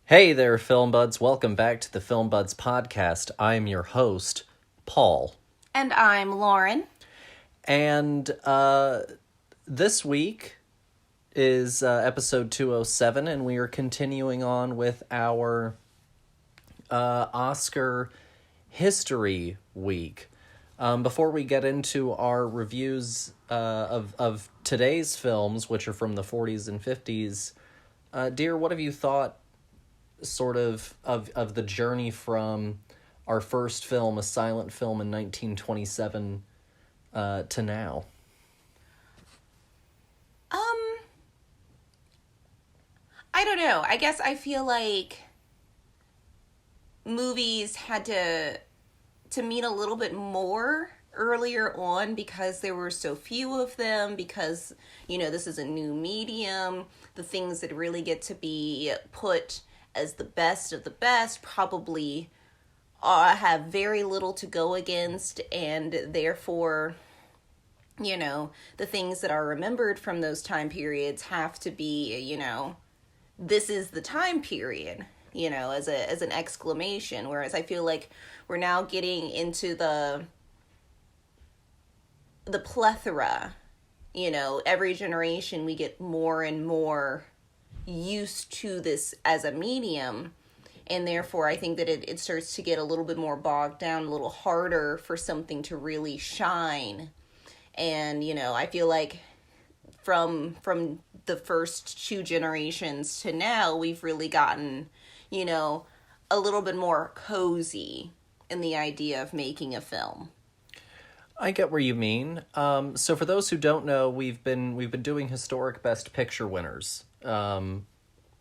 Hey there, Film Buds. Welcome back to the Film Buds podcast. I'm your host, Paul. And I'm Lauren. And this week is episode 207, and we are continuing on with our Oscar History Week. Before we get into our reviews of today's films, which are from the 40s and 50s, dear, what have you thought sort of the journey from our first film, a silent film in 1927, to now? I don't know. I guess I feel like movies had to mean a little bit more earlier on because there were so few of them, because, this is a new medium. The things that really get to be put as the best of the best probably have very little to go against, and therefore, the things that are remembered from those time periods have to be, this is the time period, as an exclamation. Whereas I feel like we're now getting into the plethora, every generation we get more and more used to this as a medium, and therefore I think that it starts to get a little bit more bogged down, a little harder for something to really shine. And I feel like from the first two generations to now, we've really gotten a little bit more cozy in the idea of making a film. I get where you mean. So for those who don't know, we've been doing historic Best Picture winners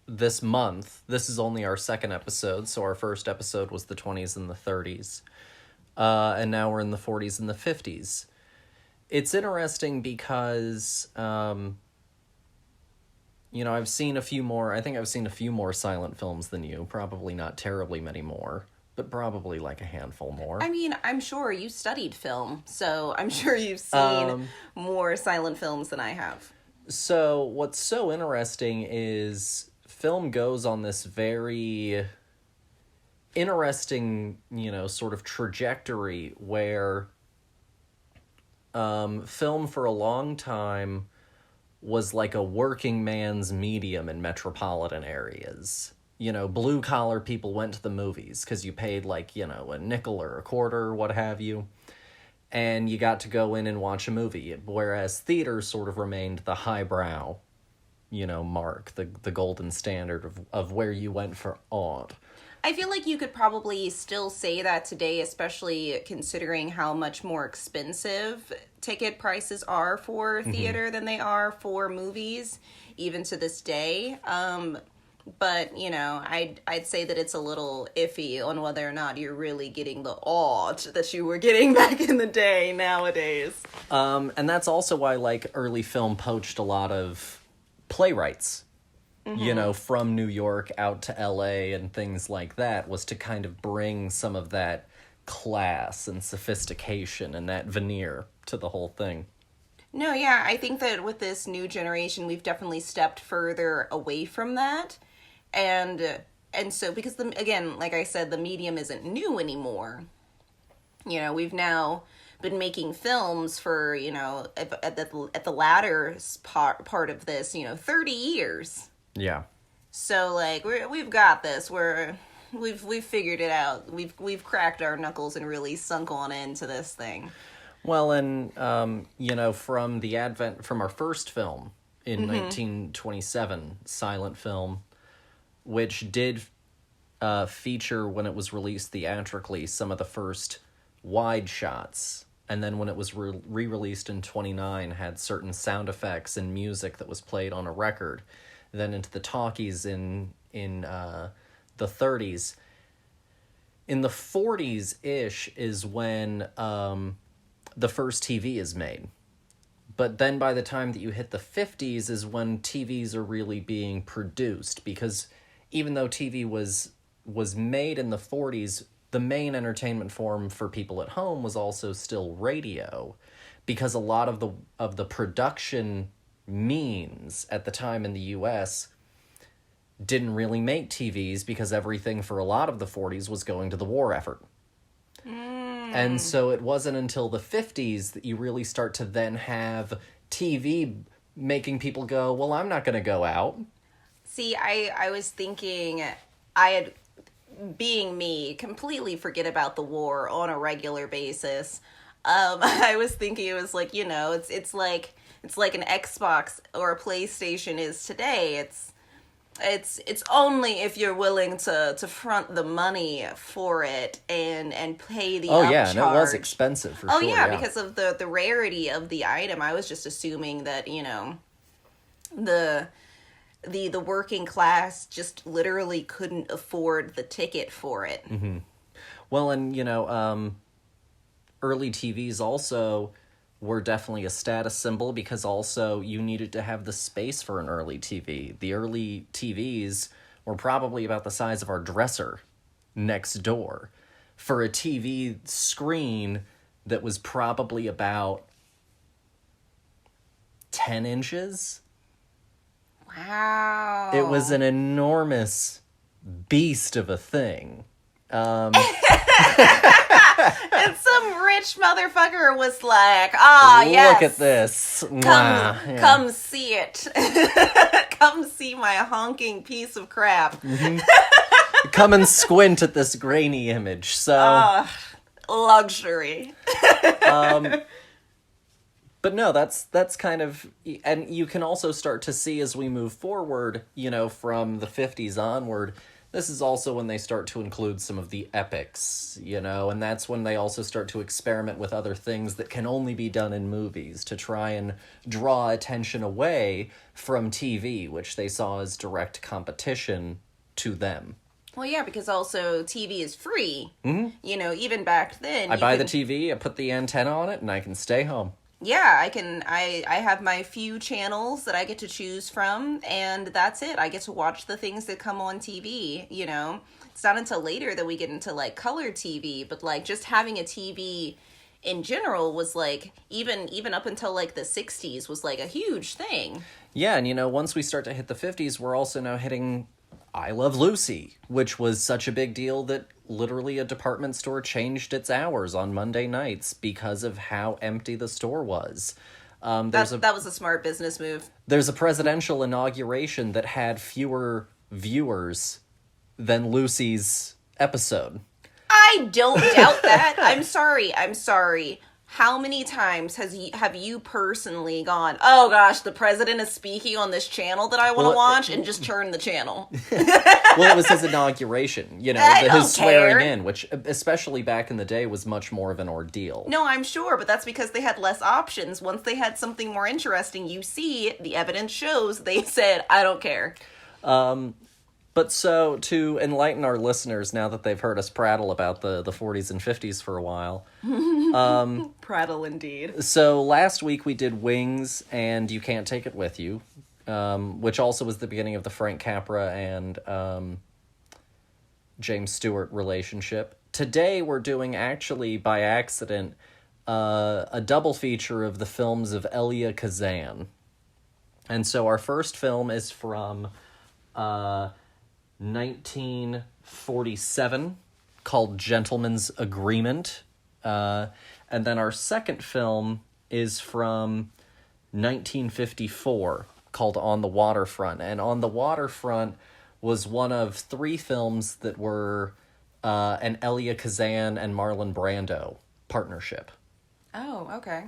this month. This is only our second episode, so our first episode was the 20s and the 30s. And now we're in the 40s and the 50s. It's interesting because, I've seen a few more. I think I've seen a few more silent films than you. Probably not terribly many more, but probably like a handful more. I mean, I'm sure you studied film, so I'm sure you've seen more silent films than I have. So what's so interesting is film goes on this very interesting, sort of trajectory where film for a long time was like a working man's medium in metropolitan areas. Blue collar people went to the movies because you paid a nickel or a quarter or what have you, and you got to go in and watch a movie, whereas theater sort of remained the highbrow, mark, the golden standard of where you went for art. I feel like you could probably still say that today, especially considering how much more expensive ticket prices are for theater than they are for movies, even to this day. But, I'd say that it's a little iffy on whether or not you're really getting the art that you were getting back in the day nowadays. And that's also why, early film poached a lot of playwrights. From New York out to LA and things like that, was to kind of bring some of that class and sophistication and that veneer to the whole thing. No, yeah, I think that with this new generation, we've definitely stepped further away from that. And so, because, again, like I said, the medium isn't new anymore. We've now been making films for, at the latter part of this, 30 years. Yeah. So we've got this. We've figured it out. We've cracked our knuckles and really sunk on into this thing. Well, and from our first film in 1927, silent film, which did feature, when it was released theatrically, some of the first wide shots, and then when it was re-released in 29, had certain sound effects and music that was played on a record. Then into the talkies in the 30s. In the 40s-ish is when the first TV is made. But then by the time that you hit the 50s is when TVs are really being produced, because even though TV was made in the 40s, the main entertainment form for people at home was also still radio, because a lot of the production means at the time in the US didn't really make TVs because everything for a lot of the 40s was going to the war effort. And so it wasn't until the 50s that you really start to then have TV making people go, well, I'm not going to go out. See, I was thinking, being me, completely forget about the war on a regular basis. I was thinking it was like, it's like an Xbox or a PlayStation is today. It's only if you're willing to front the money for it and pay the upcharge. Yeah, and it was expensive for sure. Yeah, because of the rarity of the item. I was just assuming that, the working class just literally couldn't afford the ticket for it. Mm-hmm. Well, and, early TVs also were definitely a status symbol because also you needed to have the space for an early TV. The early TVs were probably about the size of our dresser next door. For a TV screen that was probably about 10 inches. Wow. It was an enormous beast of a thing. And some rich motherfucker was like, yes. Look at this. Come see it. Come see my honking piece of crap. Mm-hmm. Come and squint at this grainy image. So luxury. But no, that's kind of, and you can also start to see as we move forward, from the 50s onward, this is also when they start to include some of the epics, and that's when they also start to experiment with other things that can only be done in movies to try and draw attention away from TV, which they saw as direct competition to them. Well, yeah, because also TV is free. Mm-hmm. Even back then. I buy the TV, I put the antenna on it, and I can stay home. Yeah, I have my few channels that I get to choose from, and that's it. I get to watch the things that come on TV, It's not until later that we get into, color TV, but, just having a TV in general was, even up until, the 60s was, a huge thing. Yeah, and, once we start to hit the 50s, we're also now hitting I Love Lucy, which was such a big deal that literally a department store changed its hours on Monday nights because of how empty the store was. That was a smart business move. There's a presidential inauguration that had fewer viewers than Lucy's episode. I don't doubt that. I'm sorry. How many times have you personally gone, oh gosh, the president is speaking on this channel that I want to watch, and just turn the channel? Well, it was his inauguration, his swearing in, which especially back in the day was much more of an ordeal. No, I'm sure, but that's because they had less options. Once they had something more interesting, the evidence shows they said, I don't care. But so, to enlighten our listeners, now that they've heard us prattle about the 40s and 50s for a while. Prattle indeed. So, last week we did Wings and You Can't Take It With You, which also was the beginning of the Frank Capra and James Stewart relationship. Today we're doing, actually, by accident, a double feature of the films of Elia Kazan. And so our first film is from 1947, called Gentleman's Agreement. And then our second film is from 1954, called On the Waterfront. And On the Waterfront was one of 3 films that were an Elia Kazan and Marlon Brando partnership. Oh, okay.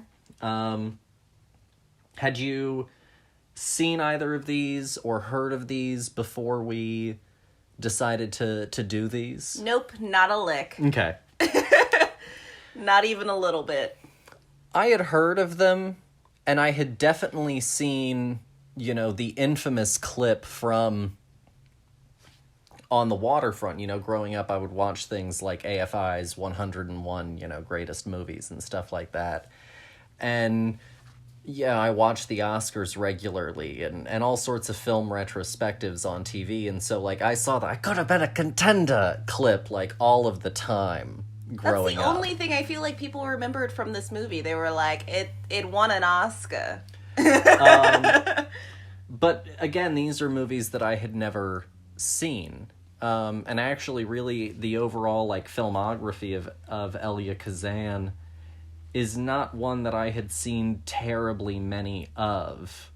Had you seen either of these or heard of these before we decided to do these? Nope, not a lick. Okay. Not even a little bit. I had heard of them, and I had definitely seen, the infamous clip from On the Waterfront. Growing up, I would watch things like AFI's 101, greatest movies and stuff like that. And yeah, I watch the Oscars regularly and all sorts of film retrospectives on TV. And so, I saw that I could have been a contender clip, all of the time growing up. That's the only thing I feel like people remembered from this movie. They were like, it won an Oscar. But again, these are movies that I had never scene. And actually, really, the overall like filmography of Elia Kazan is not one that I had seen terribly many of.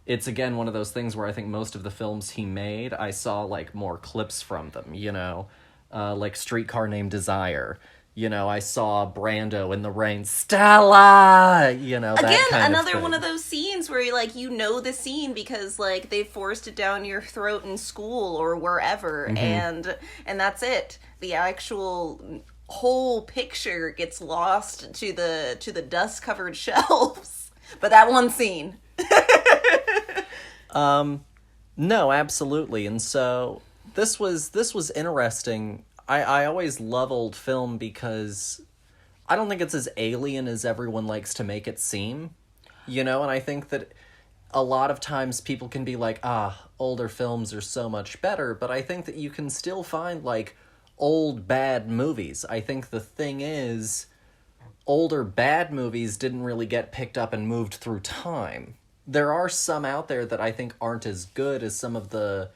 It's again one of those things where I think most of the films he made, I saw like more clips from them. Like Streetcar Named Desire. I saw Brando in the rain, Stella. That Again, kind another of one of those scenes where the scene because like they forced it down your throat in school or wherever, and that's it. The actual whole picture gets lost to the dust covered shelves. But that one scene. No, absolutely. And so this was interesting. I always love old film because I don't think it's as alien as everyone likes to make it seem, and I think that a lot of times people can be like, older films are so much better, but I think that you can still find, like, old bad movies. I think the thing is, older bad movies didn't really get picked up and moved through time. There are some out there that I think aren't as good as some of the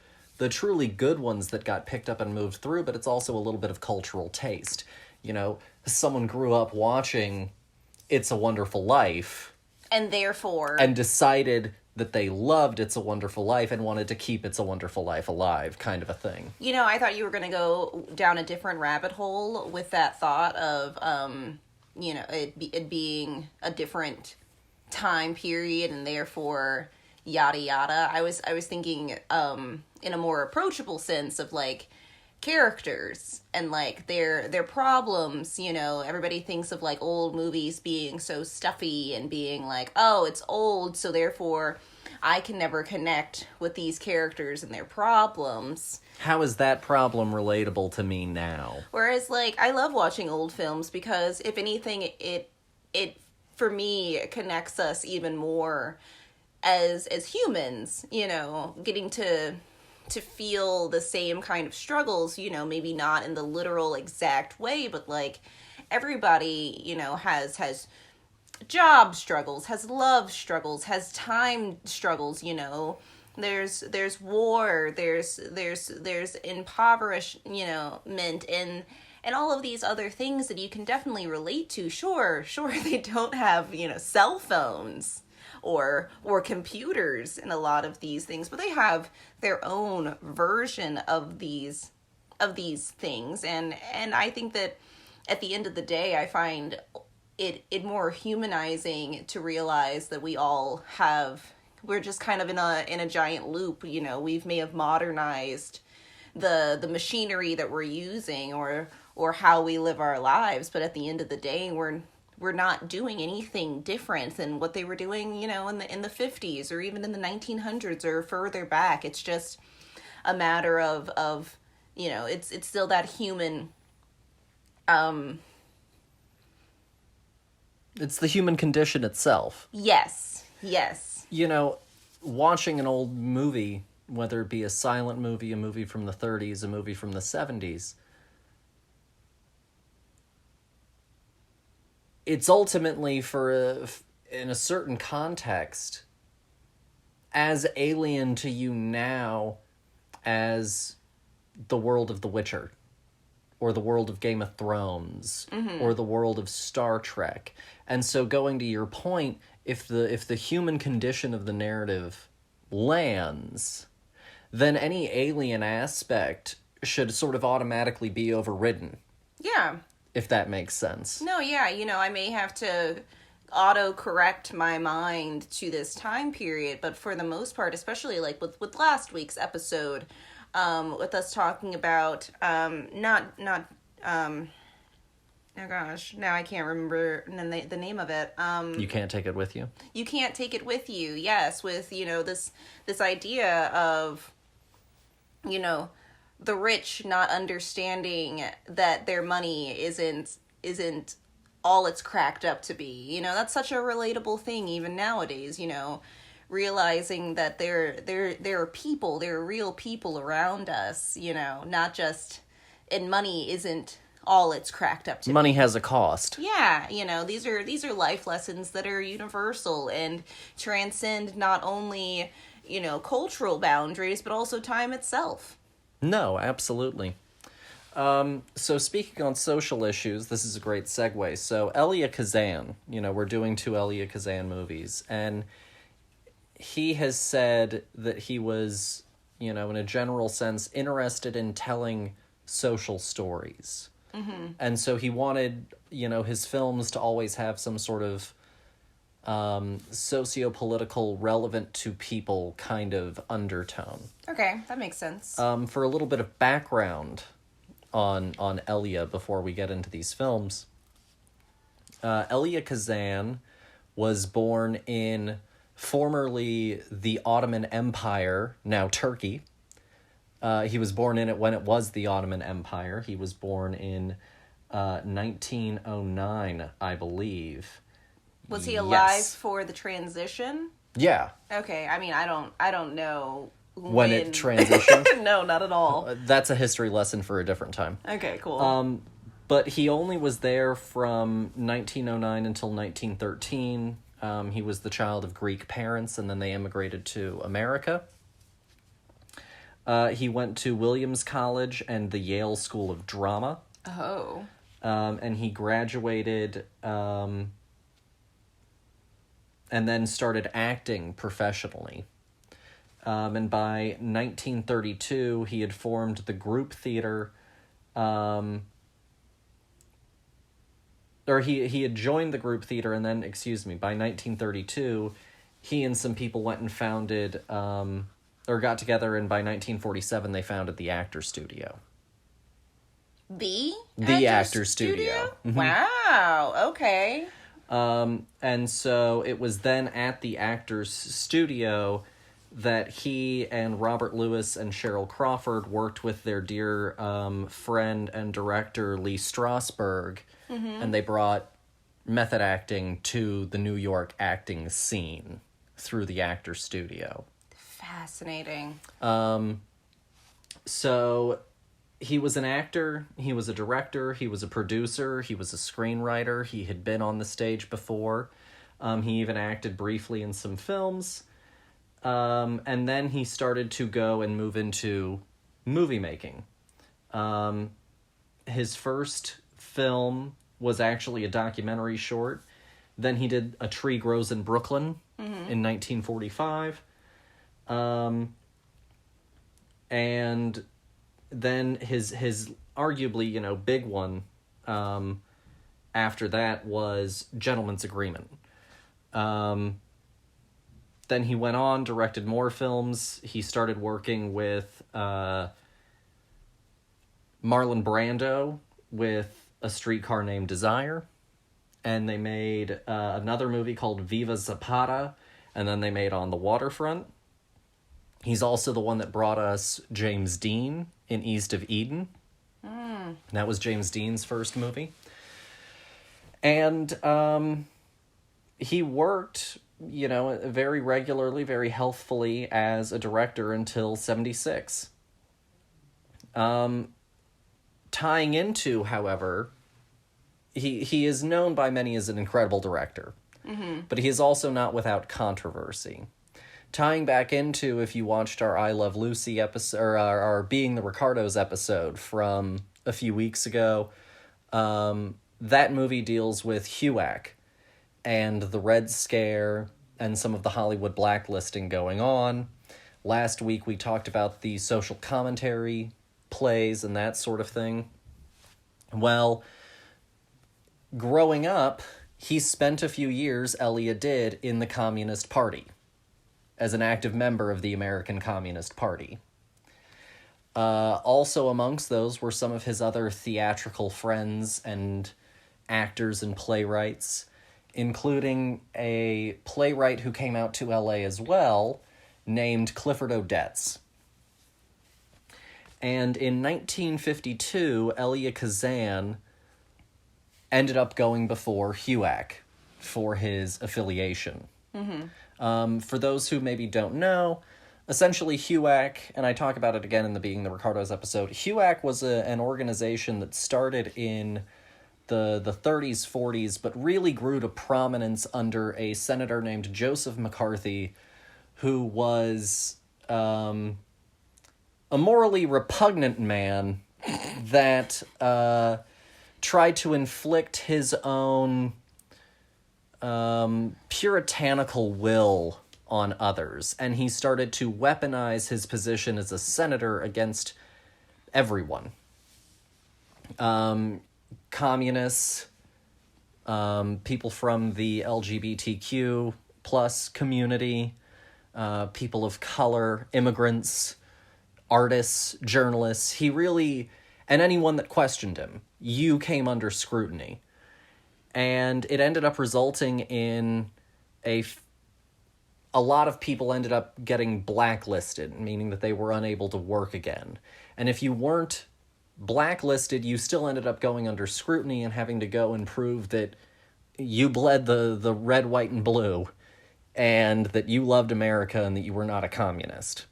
truly good ones that got picked up and moved through, but it's also a little bit of cultural taste. Someone grew up watching It's a Wonderful Life. And therefore... And decided that they loved It's a Wonderful Life and wanted to keep It's a Wonderful Life alive, kind of a thing. I thought you were going to go down a different rabbit hole with that thought of, it being a different time period and therefore... yada yada. I was thinking in a more approachable sense of like characters and like their problems. Everybody thinks of like old movies being so stuffy and being like, oh, it's old, so therefore I can never connect with these characters and their problems. How is that problem relatable to me now? Whereas like I love watching old films because if anything it for me connects us even more as humans, getting to feel the same kind of struggles, maybe not in the literal exact way, but like everybody, has job struggles, has love struggles, has time struggles, there's war, there's impoverishment and all of these other things that you can definitely relate to. Sure, they don't have, cell phones or computers in a lot of these things, but they have their own version of these things, and I think that at the end of the day, I find it more humanizing to realize that we're just kind of in a giant loop. We may have modernized the machinery that we're using or how we live our lives, but at the end of the day, we're not doing anything different than what they were doing, in the 50s or even in the 1900s or further back. It's just a matter of it's still that human. It's the human condition itself. Yes. Watching an old movie, whether it be a silent movie, a movie from the 30s, a movie from the 70s, it's ultimately in a certain context as alien to you now as the world of The Witcher or the world of Game of Thrones or the world of Star Trek. And so going to your point, if the human condition of the narrative lands, then any alien aspect should sort of automatically be overridden. Yeah. If that makes sense. No, yeah, I may have to auto-correct my mind to this time period, but for the most part, especially like with last week's episode, with us talking about, oh gosh, now I can't remember the name of it. You Can't Take It With You? You Can't Take It With You, yes, with, this idea of, the rich not understanding that their money isn't all it's cracked up to be. That's such a relatable thing even nowadays, realizing that there are people, there are real people around us, not just, and money isn't all it's cracked up to money be. Has a cost. Yeah, these are life lessons that are universal and transcend not only cultural boundaries, but also time itself. No, absolutely. So speaking on social issues, this is a great segue. So Elia Kazan, we're doing 2 Elia Kazan movies, and he has said that he was, in a general sense, interested in telling social stories. Mm-hmm. And so he wanted, his films to always have some sort of socio-political, relevant to people kind of undertone. Okay, that makes sense. For a little bit of background on Elia before we get into these films, Elia Kazan was born in formerly the Ottoman Empire, now Turkey. He was born in it when it was the Ottoman Empire. He was born in 1909, I believe. Was he alive for the transition? Yeah. Okay, I mean, I don't know when it transitioned. No, not at all. That's a history lesson for a different time. Okay, cool. But he only was there from 1909 until 1913. He was the child of Greek parents, and then they immigrated to America. He went to Williams College and the Yale School of Drama. Oh. And he graduated and then started acting professionally. And by 1932, he had formed the group theater, or he had joined the group theater, and then, by 1932, he and some people went and founded, or got together, and by 1947, they founded the Actor Studio. The Actor Studio? Mm-hmm. Wow, okay. And so it was then at the Actors Studio that he and Robert Lewis and Cheryl Crawford worked with their dear friend and director Lee Strasberg, and they brought method acting to the New York acting scene through the Actor Studio. Fascinating. So he was an actor, he was a director, he was a producer, he was a screenwriter, he had been on the stage before. He even acted briefly in some films. And then he started to go and move into movie making. His first film was actually a documentary short. Then he did A Tree Grows in Brooklyn in 1945. And then his arguably, big one after that was Gentleman's Agreement. Then he went on, directed more films. He started working with Marlon Brando with A Streetcar Named Desire. And they made another movie called Viva Zapata. And then they made On the Waterfront. He's also the one that brought us James Dean in East of Eden. That was James Dean's first movie. And he worked, very regularly, very healthfully as a director until 1976. Tying into, however, he is known by many as an incredible director. But he is also not without controversy. Tying back into, if you watched our I Love Lucy episode, or our Being the Ricardos episode from a few weeks ago, that movie deals with HUAC and the Red Scare and some of the Hollywood blacklisting going on. Last week we talked about the social commentary plays and that sort of thing. Well, growing up, he spent a few years, Elia did, in the Communist Party as an active member of the American Communist Party. Also amongst those were some of his other theatrical friends and actors and playwrights, including a playwright who came out to LA as well, named Clifford Odets. And in 1952, Elia Kazan ended up going before HUAC for his affiliation. For those who maybe don't know, essentially HUAC, and I talk about it again in the Being the Ricardos episode, HUAC was an organization that started in the 30s, 40s, but really grew to prominence under a senator named Joseph McCarthy, who was a morally repugnant man that tried to inflict his own puritanical will on others, and he started to weaponize his position as a senator against everyone. Communists, people from the LGBTQ plus community, people of color, immigrants, artists, journalists. And anyone that questioned him, you came under scrutiny. And it ended up resulting in a lot of people ended up getting blacklisted, meaning that they were unable to work again. And if you weren't blacklisted, you still ended up going under scrutiny and having to go and prove that you bled the red, white, and blue, and that you loved America and that you were not a communist.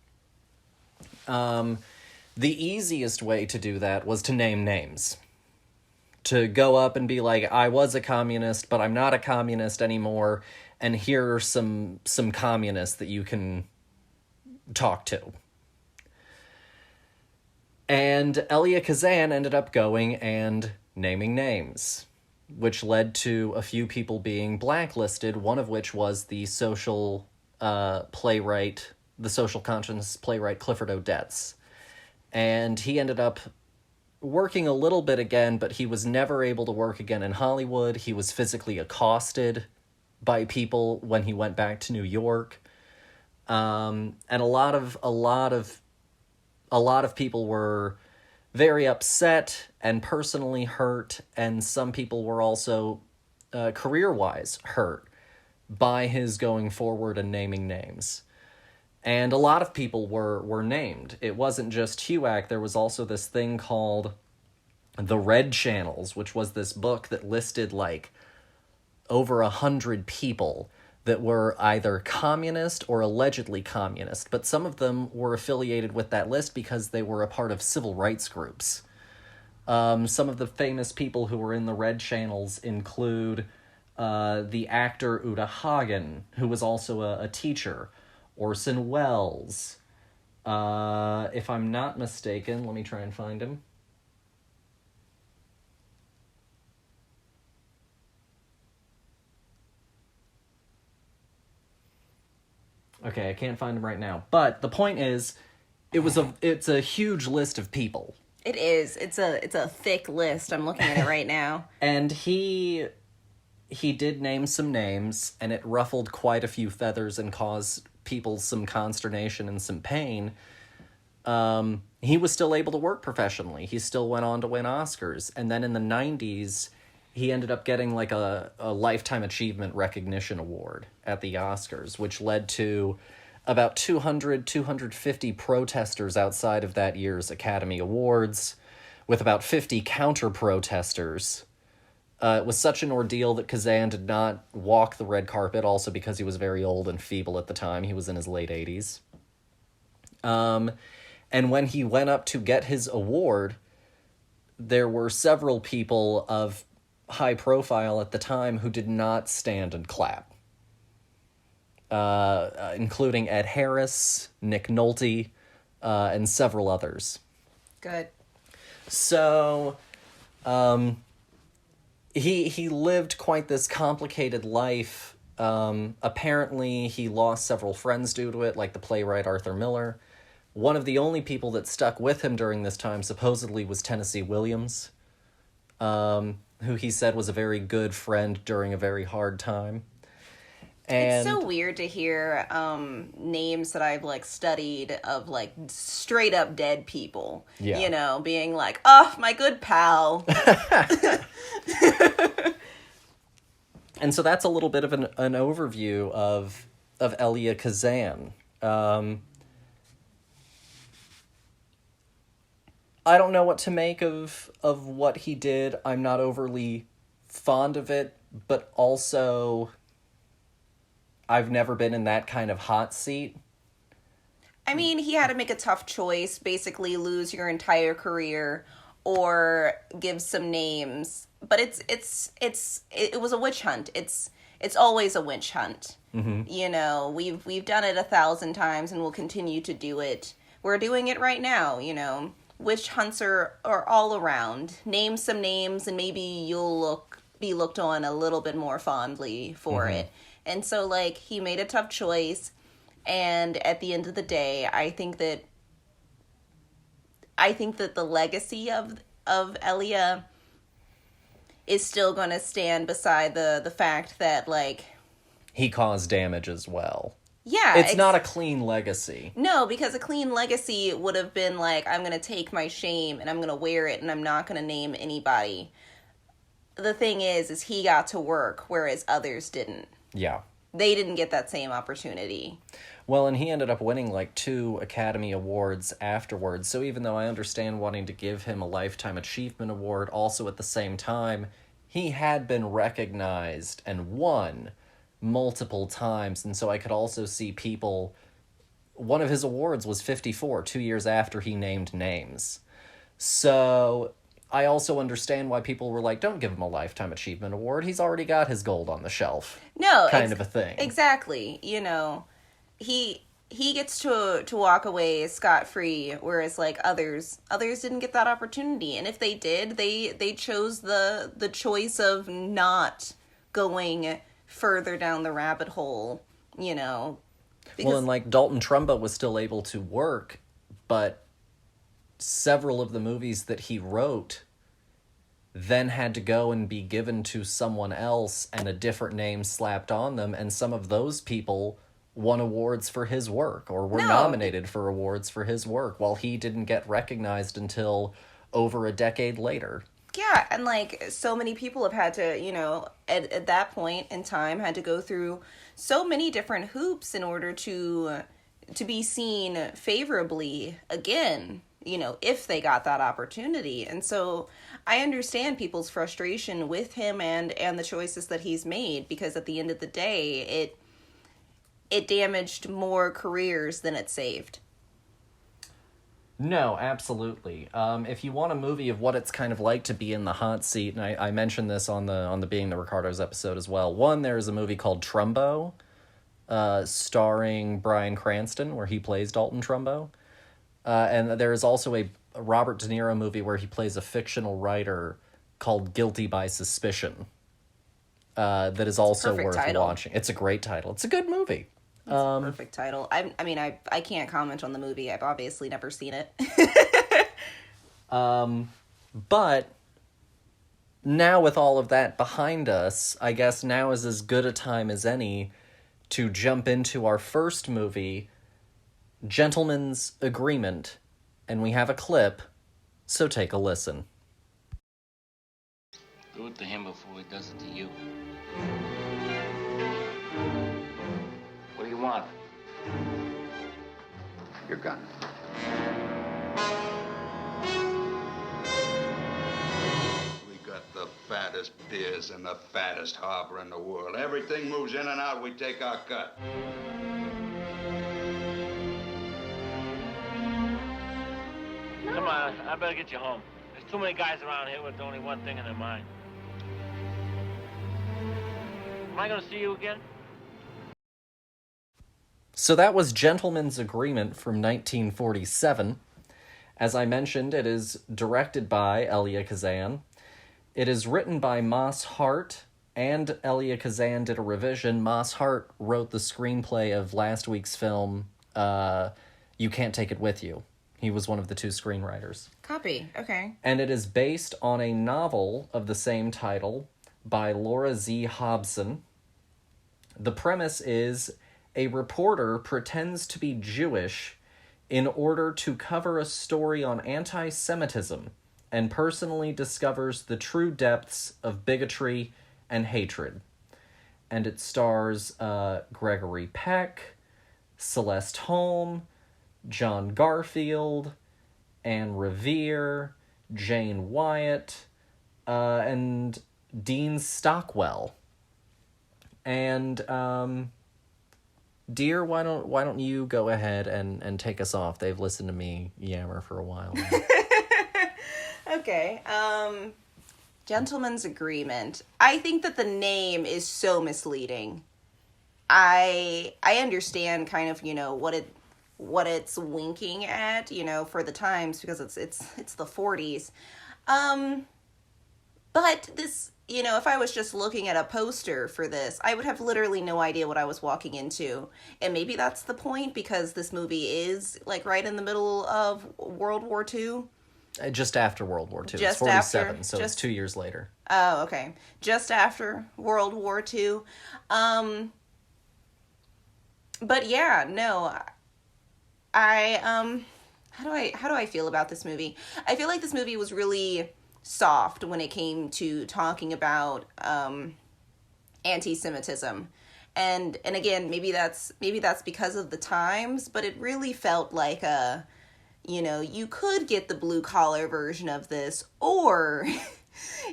The easiest way to do that was to name names. To go up and be like, I was a communist, but I'm not a communist anymore, and here are some communists that you can talk to. And Elia Kazan ended up going and naming names, which led to a few people being blacklisted, one of which was the social conscience playwright Clifford Odets. And he ended up working a little bit again, but he was never able to work again in Hollywood. He was physically accosted by people when he went back to New York. And a lot of people were very upset and personally hurt, and some people were also career-wise hurt by his going forward and naming names. And a lot of people were named. It wasn't just HUAC. There was also this thing called The Red Channels, which was this book that listed like over 100 people that were either communist or allegedly communist, but some of them were affiliated with that list because they were a part of civil rights groups. Some of the famous people who were in the Red Channels include the actor Uta Hagen, who was also a teacher, Orson Welles. If I'm not mistaken, let me try and find him. Okay, I can't find him right now. But the point is, it's a huge list of people. It is. It's a thick list. I'm looking at it right now. And he did name some names, and it ruffled quite a few feathers and caused people some consternation and some pain. He was still able to work professionally. He still went on to win Oscars. And then in the 90s, he ended up getting like a Lifetime Achievement Recognition Award at the Oscars, which led to about 250 protesters outside of that year's Academy Awards, with about 50 counter-protesters. It was such an ordeal that Kazan did not walk the red carpet, also because he was very old and feeble at the time. He was in his late 80s. And when he went up to get his award, there were several people of high profile at the time who did not stand and clap. Including Ed Harris, Nick Nolte, and several others. Good. So, he lived quite this complicated life. Apparently, he lost several friends due to it, like the playwright Arthur Miller. One of the only people that stuck with him during this time supposedly was Tennessee Williams, who he said was a very good friend during a very hard time. And it's so weird to hear names that I've like studied of like straight up dead people. Yeah. You know, being like, oh, my good pal. And so that's a little bit of an overview of Elia Kazan. I don't know what to make of what he did. I'm not overly fond of it, but also I've never been in that kind of hot seat. I mean, he had to make a tough choice, basically lose your entire career or give some names. But it was a witch hunt. It's always a witch hunt. You know, we've done it 1,000 times and we'll continue to do it. We're doing it right now, you know. Witch hunts are all around. Name some names and maybe you'll be looked on a little bit more fondly for it. And so, like, he made a tough choice. And at the end of the day, I think that the legacy of Elia is still going to stand beside the fact that, like, he caused damage as well. Yeah. It's not a clean legacy. No, because a clean legacy would have been like, I'm going to take my shame and I'm going to wear it and I'm not going to name anybody. The thing is he got to work, whereas others didn't. Yeah. They didn't get that same opportunity. Well, and he ended up winning like 2 Academy Awards afterwards. So even though I understand wanting to give him a Lifetime Achievement Award, also at the same time, he had been recognized and won multiple times. And so I could also see people... One of his awards was 54, 2 years after he named names. So I also understand why people were like, don't give him a Lifetime Achievement Award. He's already got his gold on the shelf. No. Kind of a thing. Exactly. You know... He gets to walk away scot-free, whereas like others didn't get that opportunity. And if they did, they chose the choice of not going further down the rabbit hole, you know. Well, and like Dalton Trumbo was still able to work, but several of the movies that he wrote then had to go and be given to someone else and a different name slapped on them, and some of those people won awards for his work or were nominated for awards for his work while he didn't get recognized until over a decade later. Yeah, and like so many people have had to, you know, at that point in time had to go through so many different hoops in order to be seen favorably again, you know, if they got that opportunity. And so I understand people's frustration with him and the choices that he's made, because at the end of the day, it damaged more careers than it saved. No, absolutely. If you want a movie of what it's kind of like to be in the hot seat, and I mentioned this on the Being the Ricardos episode as well. One, there's a movie called Trumbo, starring Bryan Cranston, where he plays Dalton Trumbo. And there is also a Robert De Niro movie where he plays a fictional writer called Guilty by Suspicion. That is also worth watching. It's a great title. It's a good movie. It's a perfect title. I can't comment on the movie. I've obviously never seen it. But now with all of that behind us, I guess now is as good a time as any to jump into our first movie, Gentleman's Agreement. And we have a clip, so take a listen. Do it to him before he does it to you. What do you want? Your gun. We got the fattest piers and the fattest harbor in the world. Everything moves in and out, we take our cut. Come on, I better get you home. There's too many guys around here with only one thing in their mind. Am I gonna see you again? So that was Gentleman's Agreement from 1947. As I mentioned, it is directed by Elia Kazan. It is written by Moss Hart, and Elia Kazan did a revision. Moss Hart wrote the screenplay of last week's film, You Can't Take It With You. He was one of the 2 screenwriters. Copy, okay. And it is based on a novel of the same title by Laura Z. Hobson. The premise is a reporter pretends to be Jewish in order to cover a story on anti-Semitism and personally discovers the true depths of bigotry and hatred. And it stars Gregory Peck, Celeste Holm, John Garfield, Anne Revere, Jane Wyatt, and Dean Stockwell. And Dear, why don't you go ahead and take us off? They've listened to me yammer for a while now. Okay. Gentleman's Agreement. I think that the name is so misleading. I understand kind of, what it's winking at, for the times, because it's the 40s. But this, if I was just looking at a poster for this, I would have literally no idea what I was walking into. And maybe that's the point, because this movie is like right in the middle of World War II. Just after World War II. Just it's 47, after, so it's 2 years later. Oh, okay. Just after World War II. But yeah, no. How do I feel about this movie? I feel like this movie was really soft when it came to talking about anti-Semitism. And again, maybe that's because of the times, but it really felt like you could get the blue collar version of this, or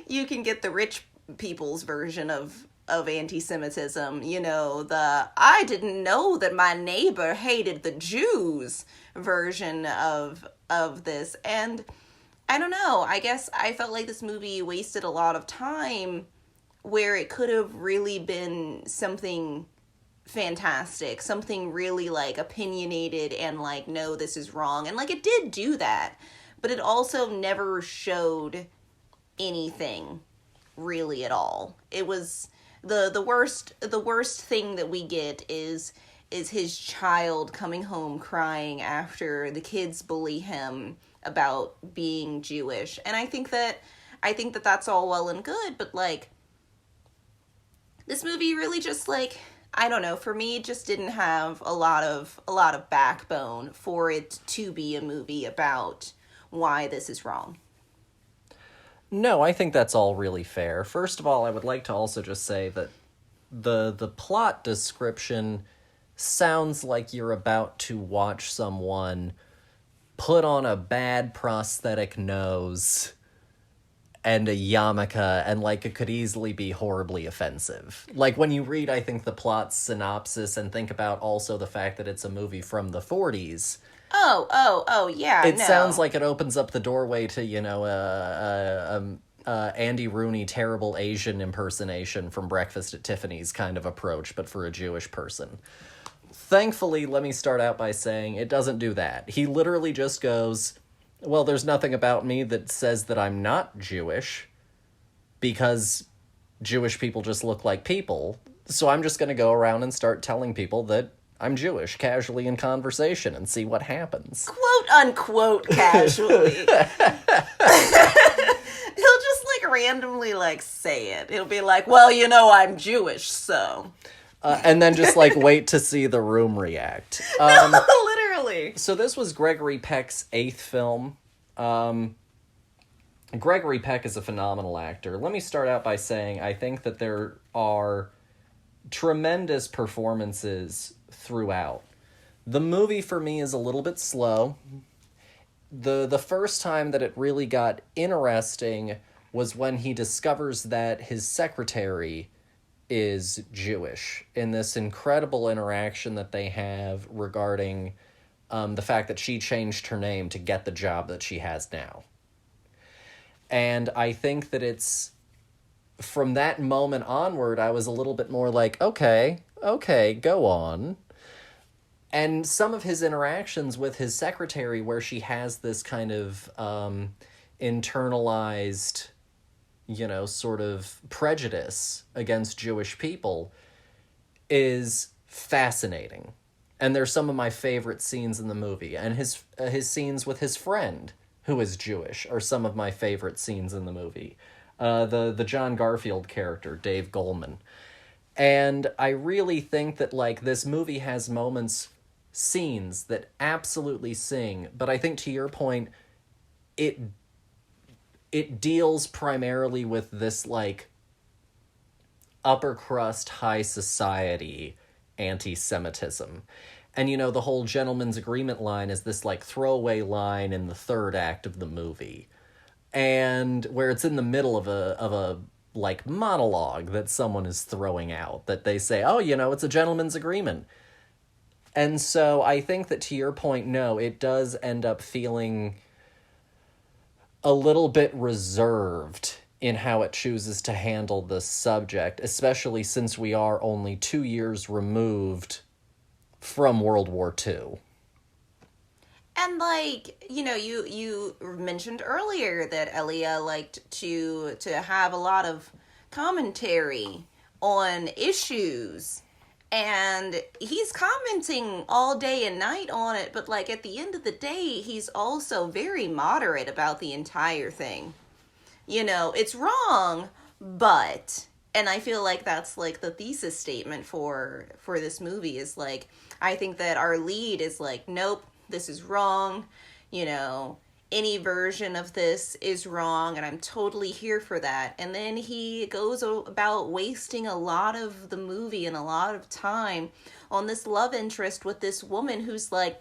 you can get the rich people's version of anti-Semitism, the I didn't know that my neighbor hated the Jews version of this. And I don't know, I guess I felt like this movie wasted a lot of time where it could have really been something fantastic, something really like opinionated and like, no, this is wrong. And like it did do that, but it also never showed anything really at all. It was the worst thing that we get is his child coming home crying after the kids bully him about being Jewish. And I think that that's all well and good, but like this movie really just like, I don't know, for me, it just didn't have a lot of backbone for it to be a movie about why this is wrong. No, I think that's all really fair. First of all, I would like to also just say that the plot description sounds like you're about to watch someone put on a bad prosthetic nose and a yarmulke, and like it could easily be horribly offensive. Like when you read, I think, the plot synopsis and think about also the fact that it's a movie from the 40s. Oh, yeah, It sounds like it opens up the doorway to, Andy Rooney terrible Asian impersonation from Breakfast at Tiffany's kind of approach, but for a Jewish person. Thankfully, let me start out by saying it doesn't do that. He literally just goes, well, there's nothing about me that says that I'm not Jewish, because Jewish people just look like people, so I'm just going to go around and start telling people that I'm Jewish casually in conversation and see what happens. Quote unquote casually. He'll just like randomly like say it. He'll be like, well, I'm Jewish, so. And then just like wait to see the room react. No, literally. So this was Gregory Peck's 8th film. Gregory Peck is a phenomenal actor. Let me start out by saying I think that there are tremendous performances throughout. The movie for me is a little bit slow. The first time that it really got interesting was when he discovers that his secretary is Jewish, in this incredible interaction that they have regarding the fact that she changed her name to get the job that she has now. And I think that it's from that moment onward, I was a little bit more like, okay, go on. And some of his interactions with his secretary, where she has this kind of internalized, sort of prejudice against Jewish people, is fascinating. And they're some of my favorite scenes in the movie. And his scenes with his friend, who is Jewish, are some of my favorite scenes in the movie. The John Garfield character, Dave Goldman. And I really think that, like, this movie has scenes that absolutely sing, but I think to your point, it deals primarily with this, like, upper crust, high society anti-Semitism. And, the whole gentleman's agreement line is this, like, throwaway line in the third act of the movie. And where it's in the middle of a like, monologue that someone is throwing out, that they say, oh, it's a gentleman's agreement. And so I think that, to your point, no, it does end up feeling a little bit reserved in how it chooses to handle this subject, especially since we are only 2 years removed from World War II. And, like, you know, you mentioned earlier that Elia liked to have a lot of commentary on issues. And he's commenting all day and night on it, but, like, at the end of the day, he's also very moderate about the entire thing. You know, it's wrong, but... And I feel like that's, like, the thesis statement for this movie is, like, I think that our lead is like, nope, this is wrong, you know, any version of this is wrong, and I'm totally here for that. And then he goes about wasting a lot of the movie and a lot of time on this love interest with this woman who's like,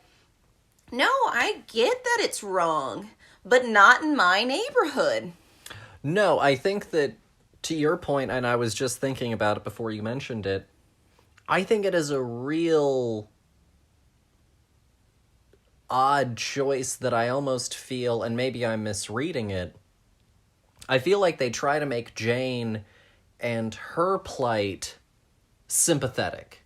no, I get that it's wrong, but not in my neighborhood. No, I think that, to your point, and I was just thinking about it before you mentioned it, I think it is a real odd choice that I almost feel, and maybe I'm misreading it, I feel like they try to make Jane and her plight sympathetic.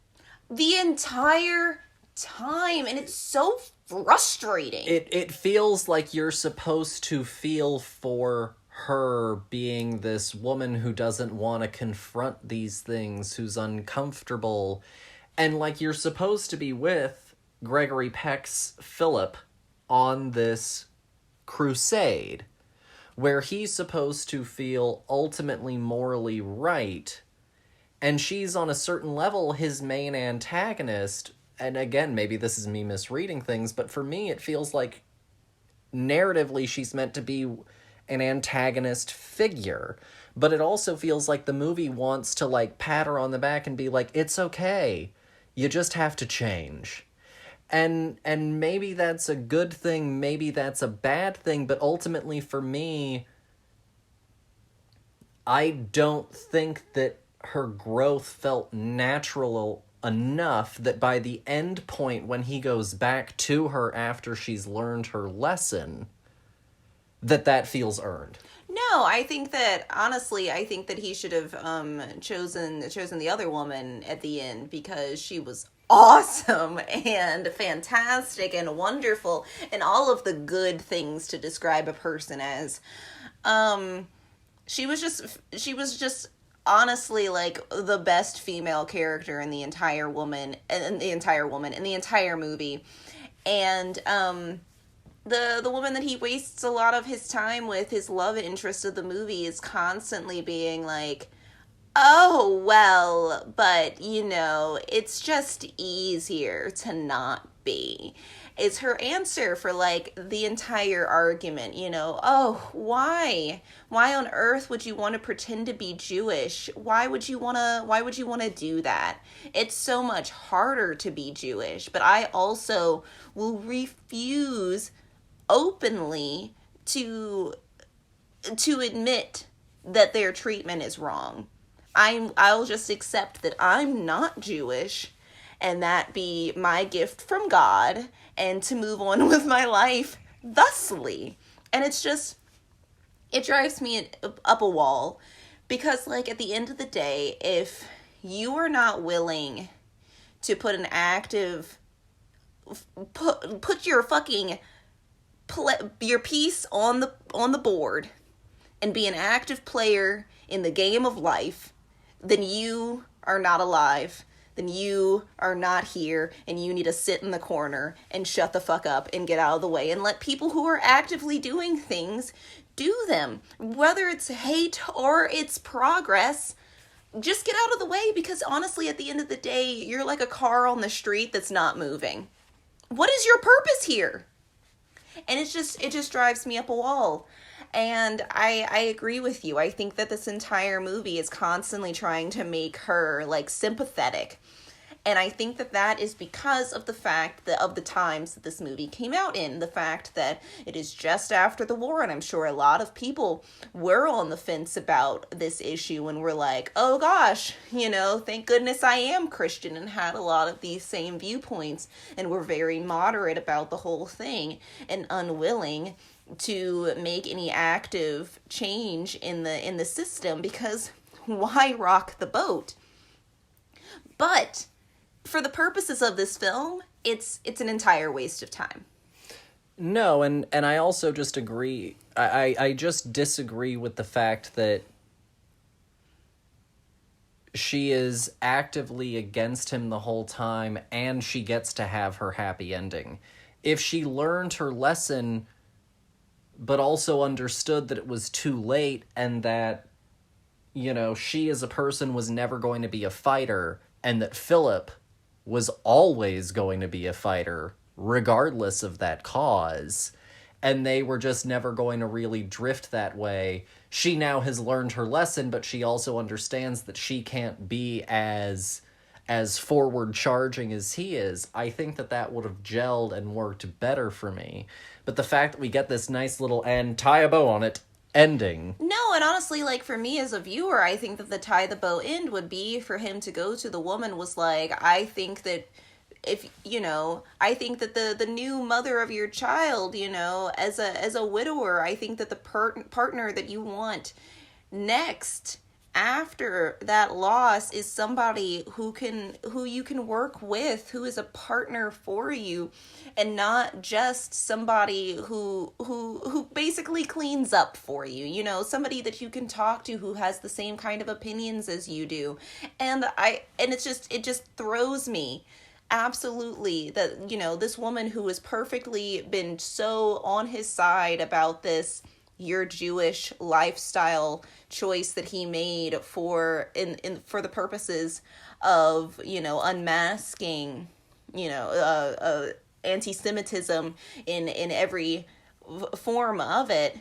The entire time, and it's so frustrating. It feels like you're supposed to feel for her being this woman who doesn't want to confront these things, who's uncomfortable, and like you're supposed to be with Gregory Peck's Philip on this crusade, where he's supposed to feel ultimately morally right, and she's on a certain level his main antagonist. And again, maybe this is me misreading things, but for me it feels like narratively she's meant to be an antagonist figure, but it also feels like the movie wants to like pat her on the back and be like, it's okay, you just have to change. And maybe that's a good thing, maybe that's a bad thing, but ultimately for me, I don't think that her growth felt natural enough that by the end point when he goes back to her after she's learned her lesson, that feels earned. No, I think that, honestly, I think that he should have chosen the other woman at the end, because she was awesome and fantastic and wonderful and all of the good things to describe a person as. She was just honestly like the best female character in the entire movie. And the woman that he wastes a lot of his time with, his love interest of the movie, is constantly being like, oh, well, but, you know, it's just easier to not be. It's her answer for, like, the entire argument, you know. Oh, why? Why on earth would you want to pretend to be Jewish? Why would you want to do that? It's so much harder to be Jewish, but I also will refuse openly to admit that their treatment is wrong. I'll just accept that I'm not Jewish, and that be my gift from God, and to move on with my life thusly. And it's just, it drives me up a wall, because, like, at the end of the day, if you are not willing to put an active, put your fucking your piece on the board and be an active player in the game of life, then you are not alive. Then you are not here, and you need to sit in the corner and shut the fuck up and get out of the way and let people who are actively doing things do them. Whether it's hate or it's progress, just get out of the way, because honestly, at the end of the day, you're like a car on the street that's not moving. What is your purpose here? And it just drives me up a wall. And I agree with you. I think that this entire movie is constantly trying to make her, like, sympathetic. And I think that is because of the fact that of the times that this movie came out in. The fact that it is just after the war, and I'm sure a lot of people were on the fence about this issue and were like, oh gosh, you know, thank goodness I am Christian, and had a lot of these same viewpoints and were very moderate about the whole thing and unwilling make any active change in the system, because why rock the boat? But for the purposes of this film, it's an entire waste of time. No, and I also just agree. I just disagree with the fact that she is actively against him the whole time, and she gets to have her happy ending. If she learned her lesson, but also understood that it was too late, and that, you know, she as a person was never going to be a fighter, and that Philip was always going to be a fighter, regardless of that cause, and they were just never going to really drift that way. She now has learned her lesson, but she also understands that she can't be as forward charging as he is. I think that would have gelled and worked better for me. But the fact that we get this nice little and tie a bow on it ending. No, and honestly, like, for me as a viewer, I think that the tie the bow end would be for him to go to the woman was like, I think that if, you know, I think that the new mother of your child, you know, as a widower, I think that the partner that you want next after that loss is somebody who you can work with, who is a partner for you, and not just somebody who basically cleans up for you, you know, somebody that you can talk to who has the same kind of opinions as you do. And it just throws me absolutely that, you know, this woman who has perfectly been so on his side about this your Jewish lifestyle choice that he made for the purposes of, you know, unmasking, you know, anti-Semitism in every form of it.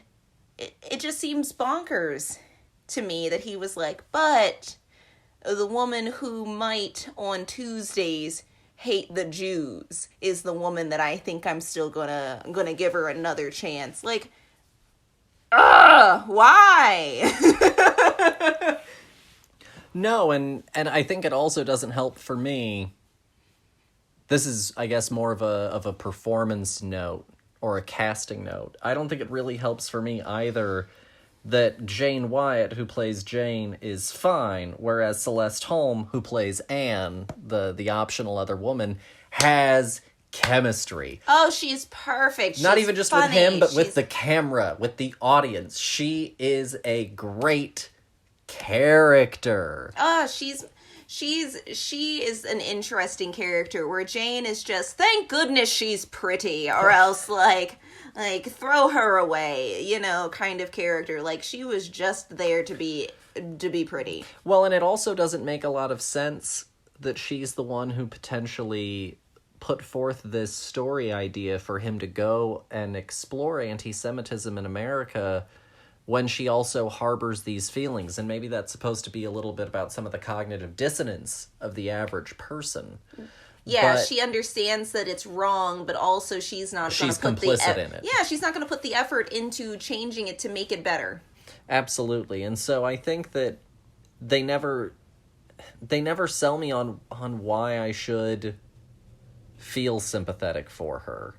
It just seems bonkers to me that he was like, but the woman who might on Tuesdays hate the Jews is the woman that I think I'm still gonna give her another chance. Like, why? No, and I think it also doesn't help for me. This is, I guess, more of a performance note or a casting note. I don't think it really helps for me either that Jane Wyatt, who plays Jane, is fine, whereas Celeste Holm, who plays Anne, the optional other woman, has chemistry. Oh, she's perfect. Not she's even just funny. with him, but with the camera, with the audience. She is a great character. Oh, she is an interesting character, where Jane is just, thank goodness she's pretty, or else like throw her away, you know, kind of character. Like, she was just there to be pretty. Well, and it also doesn't make a lot of sense that she's the one who potentially put forth this story idea for him to go and explore anti-Semitism in America when she also harbors these feelings. And maybe that's supposed to be a little bit about some of the cognitive dissonance of the average person. Yeah, but she understands that it's wrong, but also she's not going to put complicit in it. Yeah, she's not going to put the effort into changing it to make it better. Absolutely. And so I think that they never sell me on why I should feel sympathetic for her.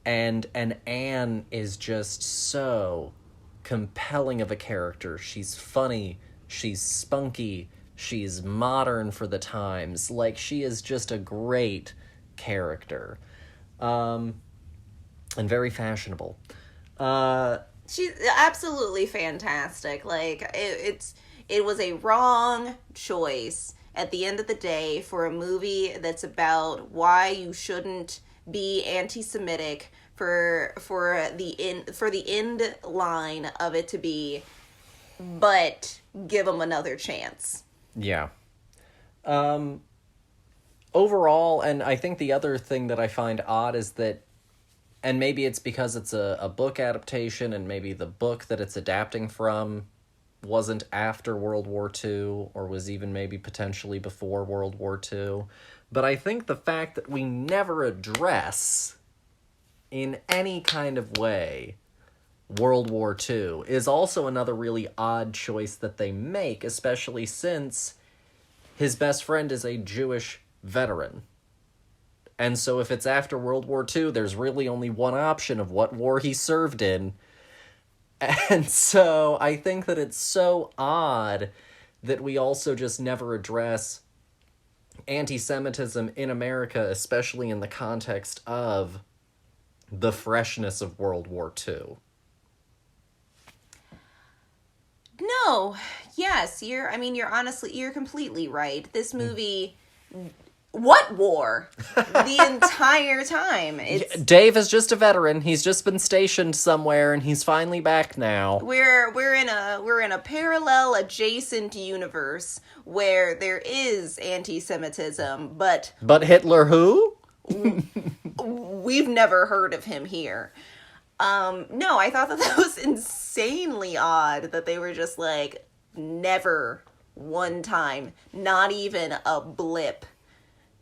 And Anne is just so compelling of a character. She's funny, she's spunky, she's modern for the times. Like, she is just a great character. And very fashionable. She's absolutely fantastic. Like, it was a wrong choice at the end of the day for a movie that's about why you shouldn't be anti-Semitic, for the end line of it to be, but give them another chance. Yeah. Overall, and I think the other thing that I find odd is that, and maybe it's because it's a book adaptation, and maybe the book that it's adapting from wasn't after World War II, or was even maybe potentially before World War II. But I think the fact that we never address, in any kind of way, World War II is also another really odd choice that they make, especially since his best friend is a Jewish veteran. And so if it's after World War II, there's really only one option of what war he served in. And so I think that it's so odd that we also just never address anti-Semitism in America, especially in the context of the freshness of World War II. No, yes, you're completely right. This movie, what war? The entire time. Dave is just a veteran. He's just been stationed somewhere, and he's finally back now. We're in a parallel adjacent universe where there is anti-Semitism, but Hitler who? we've never heard of him here. No, I thought that was insanely odd that they were just like, never one time, not even a blip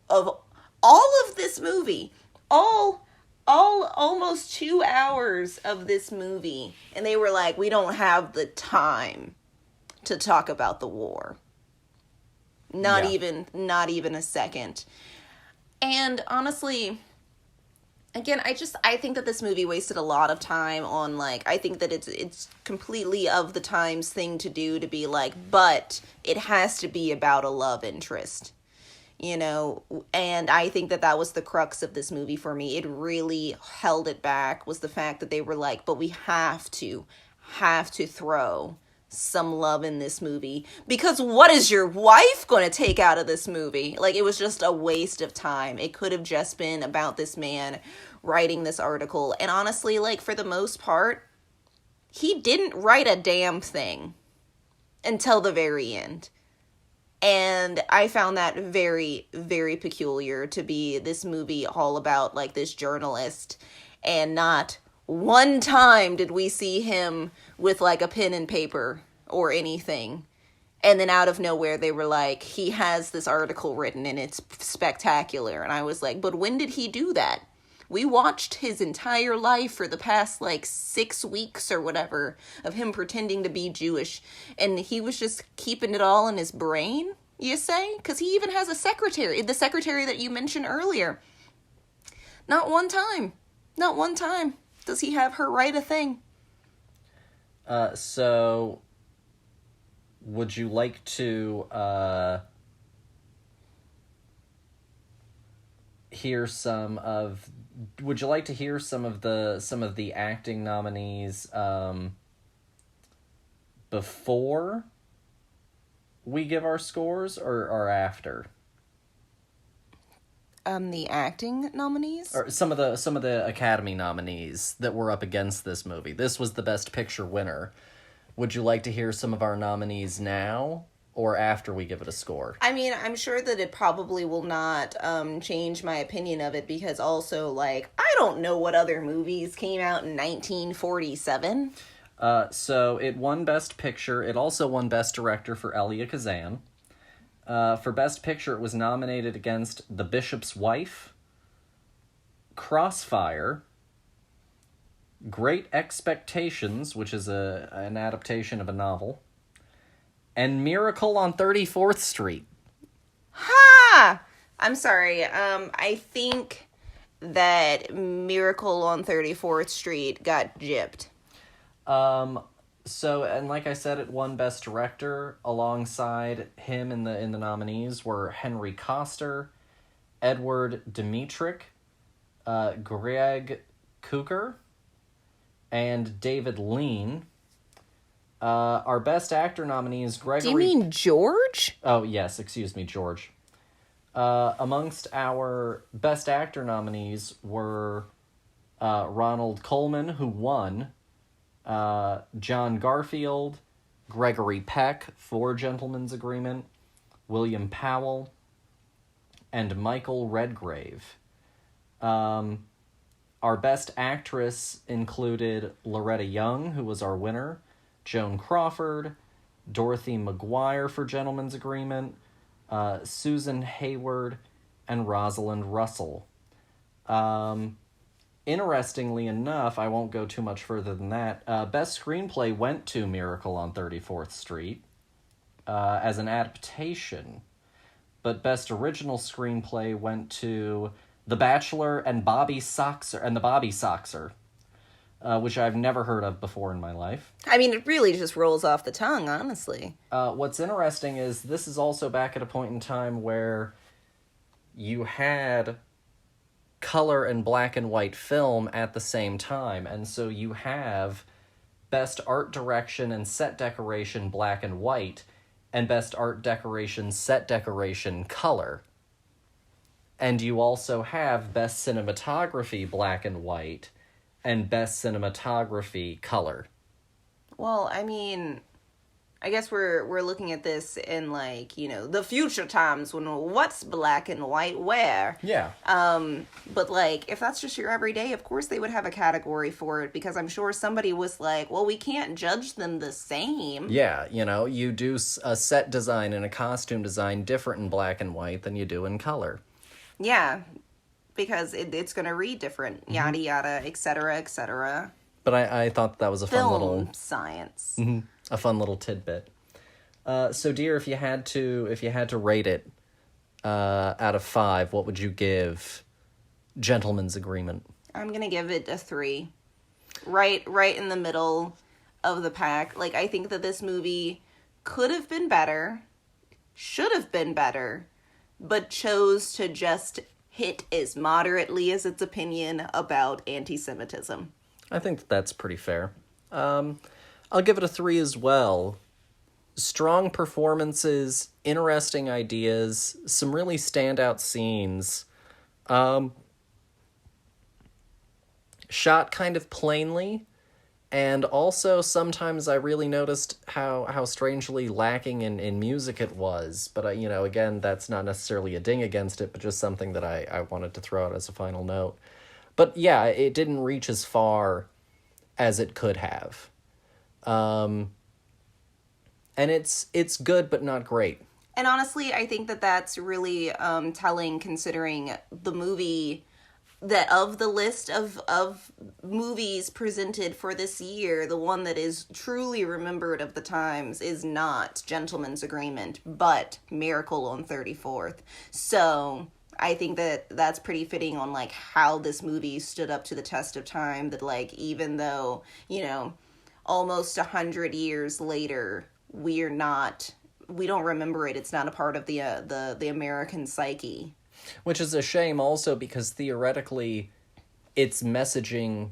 of all of this movie, all almost 2 hours of this movie. And they were like, we don't have the time to talk about the war. Not even a second. And honestly, again, I think that this movie wasted a lot of time on, like, I think that it's completely of the times thing to do to be like, but it has to be about a love interest, you know? And I think that was the crux of this movie for me. It really held it back, was the fact that they were like, but we have to throw some love in this movie, because what is your wife going to take out of this movie? Like, it was just a waste of time. It could have just been about this man writing this article. And honestly, like, for the most part, he didn't write a damn thing until the very end. And I found that very, very peculiar, to be this movie all about, like, this journalist, and not one time did we see him with, like, a pen and paper or anything. And then out of nowhere, they were like, he has this article written and it's spectacular. And I was like, but when did he do that? We watched his entire life for the past, like, 6 weeks or whatever of him pretending to be Jewish. And he was just keeping it all in his brain, you say? Because he even has a secretary, the secretary that you mentioned earlier. Not one time does he have her write a thing. So would you like to hear some of the acting nominees before we give our scores, or after? The acting nominees? Or some of the Academy nominees that were up against this movie. This was the Best Picture winner. Would you like to hear some of our nominees now, or after we give it a score? I mean, I'm sure that it probably will not change my opinion of it, because also, like, I don't know what other movies came out in 1947. So it won Best Picture. It also won Best Director for Elia Kazan. For Best Picture, it was nominated against The Bishop's Wife, Crossfire, Great Expectations, which is an adaptation of a novel, and Miracle on 34th Street. Ha! I'm sorry. I think that Miracle on 34th Street got gypped. So, and like I said, it won Best Director. Alongside him in the nominees were Henry Koster, Edward Dmytryk, Greg Cooker, and David Lean. Our Best Actor nominees, Gregory... Do you mean George? Oh, yes, excuse me, George. Amongst our Best Actor nominees were Ronald Colman, who won, John Garfield, Gregory Peck for Gentleman's Agreement, William Powell, and Michael Redgrave. Our Best Actress included Loretta Young, who was our winner, Joan Crawford, Dorothy McGuire for Gentleman's Agreement, Susan Hayward, and Rosalind Russell. Interestingly enough, I won't go too much further than that, Best Screenplay went to Miracle on 34th Street as an adaptation, but Best Original Screenplay went to The Bachelor and the Bobby Soxer, which I've never heard of before in my life. I mean, it really just rolls off the tongue, honestly. What's interesting is this is also back at a point in time where you had color and black and white film at the same time, and so you have best art direction and set decoration black and white, and best art decoration, set decoration, color. And you also have best cinematography black and white, and best cinematography color. Well, I mean, I guess we're looking at this in, like, you know, the future times when what's black and white where. Yeah. But, like, if that's just your everyday, of course they would have a category for it, because I'm sure somebody was like, well, we can't judge them the same. Yeah, you know, you do a set design and a costume design different in black and white than you do in color. Yeah, because it's going to read different, yada, yada, et cetera, et cetera. But I thought that was a fun little... Film science. A fun little tidbit. So, dear, if you had to rate it out of 5, what would you give Gentleman's Agreement? I'm gonna give it a 3. Right in the middle of the pack. Like, I think that this movie could have been better, should have been better, but chose to just hit as moderately as its opinion about anti-Semitism. I think that's pretty fair. I'll give it a 3 as well. Strong performances, interesting ideas, some really standout scenes. Shot kind of plainly, and also sometimes I really noticed how strangely lacking in music it was. But, again, that's not necessarily a ding against it, but just something that I wanted to throw out as a final note. But yeah, it didn't reach as far as it could have. And it's good, but not great. And honestly, I think that that's really telling, considering the movie that of the list of movies presented for this year, the one that is truly remembered of the times is not Gentleman's Agreement, but Miracle on 34th. So I think that that's pretty fitting on, like, how this movie stood up to the test of time, that, like, even though, almost 100 years later, we don't remember it. It's not a part of the American psyche. Which is a shame also, because theoretically its messaging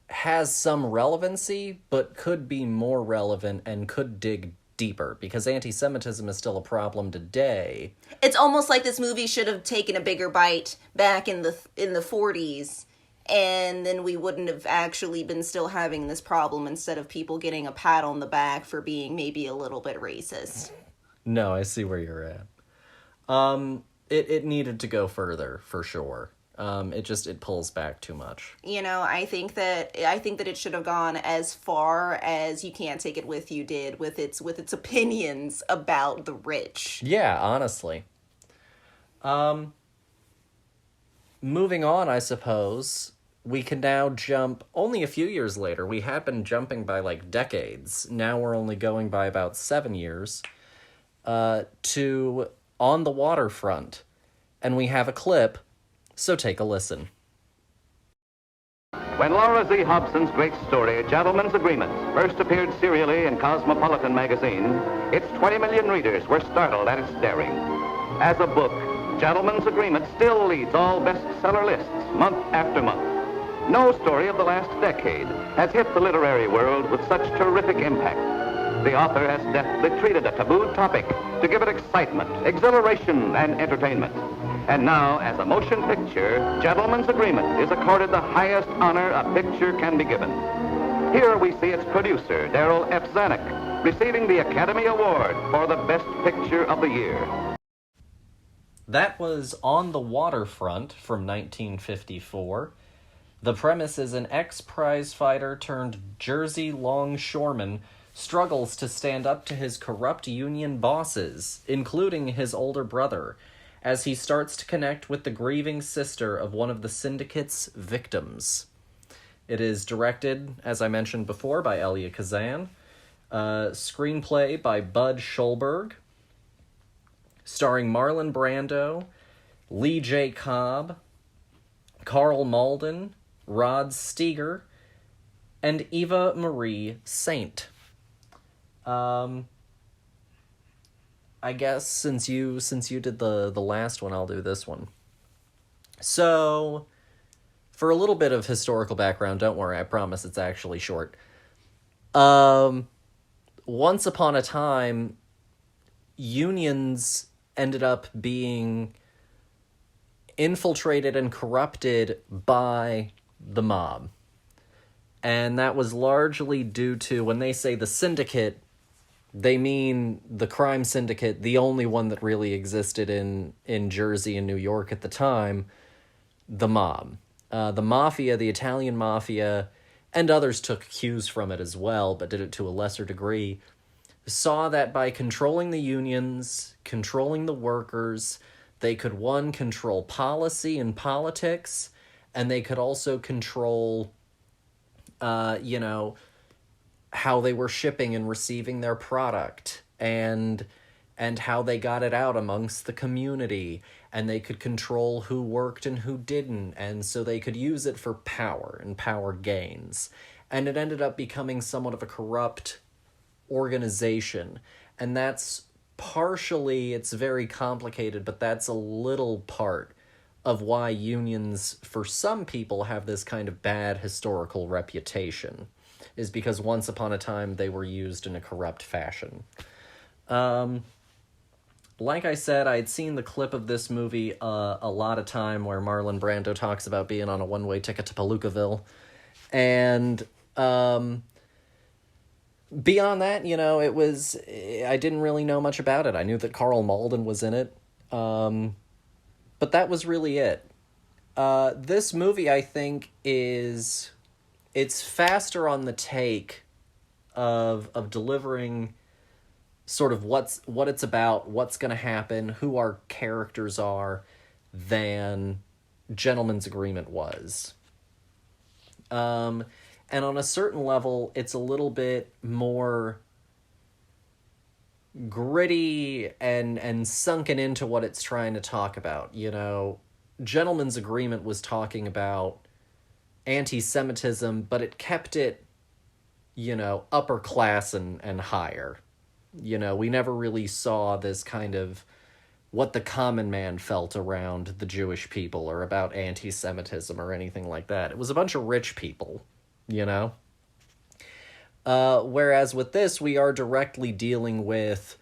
has some relevancy, but could be more relevant and could dig deeper, because anti-Semitism is still a problem today. It's almost like this movie should have taken a bigger bite back in the 40s, and then we wouldn't have actually been still having this problem, instead of people getting a pat on the back for being maybe a little bit racist. No, I see where you're at. It needed to go further, for sure. It pulls back too much. I think that it should have gone as far as You Can't Take It With You did with its opinions about the rich. Yeah, honestly. Moving on, I suppose, we can now jump only a few years later. We had been jumping by, like, decades. Now we're only going by about 7 years, to On the Waterfront. And we have a clip, so take a listen. When Laura Z. Hobson's great story, Gentleman's Agreement, first appeared serially in Cosmopolitan magazine, its 20 million readers were startled at its daring. As a book, Gentleman's Agreement still leads all bestseller lists month after month. No story of the last decade has hit the literary world with such terrific impact. The author has deftly treated a taboo topic to give it excitement, exhilaration, and entertainment. And now, as a motion picture, Gentleman's Agreement is accorded the highest honor a picture can be given. Here we see its producer, Darryl F. Zanuck, receiving the Academy Award for the Best Picture of the Year. That was On the Waterfront from 1954. The premise is an ex-prize fighter turned Jersey longshoreman struggles to stand up to his corrupt union bosses, including his older brother, as he starts to connect with the grieving sister of one of the syndicate's victims. It is directed, as I mentioned before, by Elia Kazan. Screenplay by Bud Schulberg. Starring Marlon Brando, Lee J. Cobb, Carl Malden, Rod Steiger, and Eva Marie Saint. I guess since you did the last one, I'll do this one. So, for a little bit of historical background, don't worry, I promise it's actually short. Once upon a time, unions ended up being infiltrated and corrupted by the mob. And that was largely due to, when they say the syndicate, they mean the crime syndicate, the only one that really existed in Jersey and New York at the time, the mob. The mafia, the Italian mafia, and others took cues from it as well, but did it to a lesser degree, saw that by controlling the unions, controlling the workers, they could, one, control policy and politics, and they could also control, how they were shipping and receiving their product, and how they got it out amongst the community, and they could control who worked and who didn't, and so they could use it for power and power gains. And it ended up becoming somewhat of a corrupt organization, and that's partially, it's very complicated, but that's a little part of why unions, for some people, have this kind of bad historical reputation, is because once upon a time they were used in a corrupt fashion. Like I said, I'd seen the clip of this movie a lot of time where Marlon Brando talks about being on a one-way ticket to Palookaville, and beyond that, it was, I didn't really know much about it. I knew that Carl Malden was in it, but that was really it. This movie, I think, it's faster on the take of delivering sort of what it's about, what's going to happen, who our characters are, than Gentleman's Agreement was. And on a certain level, it's a little bit more gritty and sunken into what it's trying to talk about. Gentleman's Agreement was talking about anti-Semitism, but it kept it, upper class and higher. We never really saw this kind of what the common man felt around the Jewish people or about anti-Semitism or anything like that. It was a bunch of rich people, whereas with this, we are directly dealing with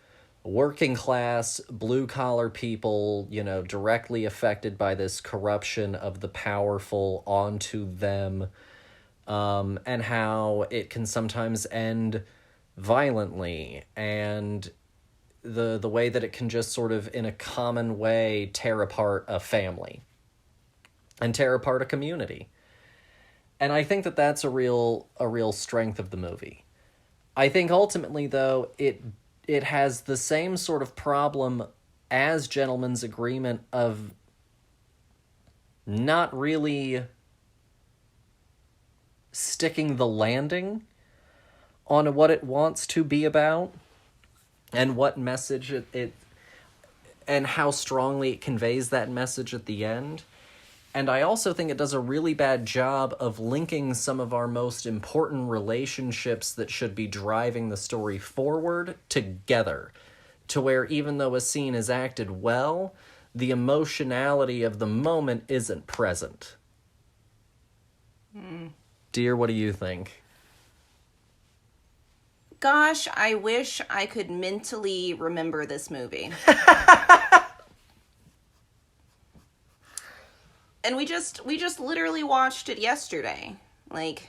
working class, blue-collar people, directly affected by this corruption of the powerful onto them, and how it can sometimes end violently, and the way that it can just sort of, in a common way, tear apart a family and tear apart a community. And I think that that's a real strength of the movie. I think ultimately, though, it has the same sort of problem as Gentleman's Agreement of not really sticking the landing on what it wants to be about, and what message it and how strongly it conveys that message at the end. And I also think it does a really bad job of linking some of our most important relationships that should be driving the story forward together, to where even though a scene is acted well, the emotionality of the moment isn't present. Dear, what do you think? Gosh, I wish I could mentally remember this movie. And we just literally watched it yesterday, like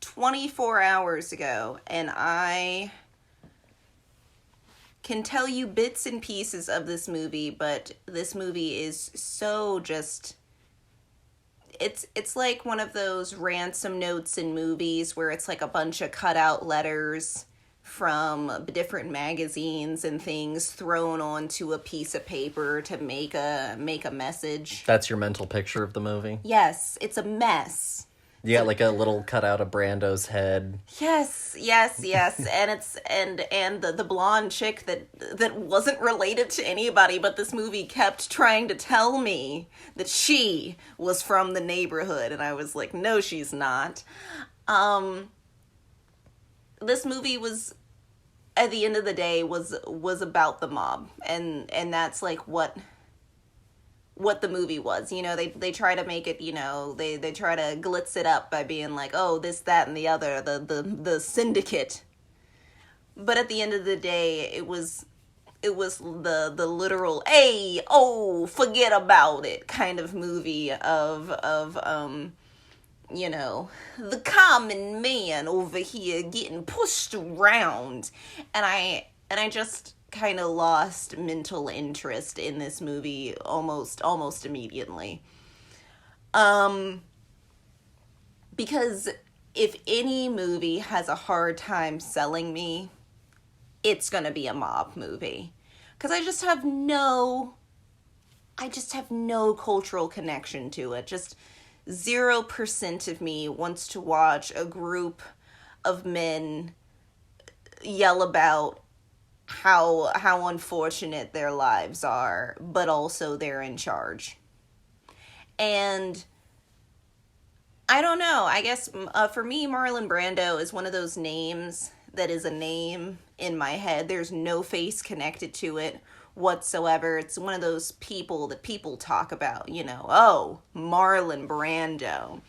24 hours ago, and I can tell you bits and pieces of this movie, but this movie is so just, it's like one of those ransom notes in movies where it's like a bunch of cutout letters from different magazines and things thrown onto a piece of paper to make a message. That's your mental picture of the movie? Yes, it's a mess. Yeah, like a little cutout of Brando's head. Yes, yes, yes. And it's and the blonde chick that wasn't related to anybody, but this movie kept trying to tell me that she was from the neighborhood, and I was like, no, she's not. This movie was, at the end of the day, was about the mob, and that's like what the movie was. You know, they try to make it, you know, they try to glitz it up by being like, oh, this, that, and the other, the syndicate. But at the end of the day, it was the literal, hey, oh, forget about it kind of movie of you know, the common man over here getting pushed around. And I just kind of lost mental interest in this movie almost immediately. Because if any movie has a hard time selling me, it's gonna be a mob movie. Because I just have no cultural connection to it. Just 0% of me wants to watch a group of men yell about how unfortunate their lives are, but also they're in charge. And I don't know, I guess for me, Marlon Brando is one of those names that is a name in my head. There's no face connected to it whatsoever. It's one of those people that people talk about, you know, oh, Marlon Brando,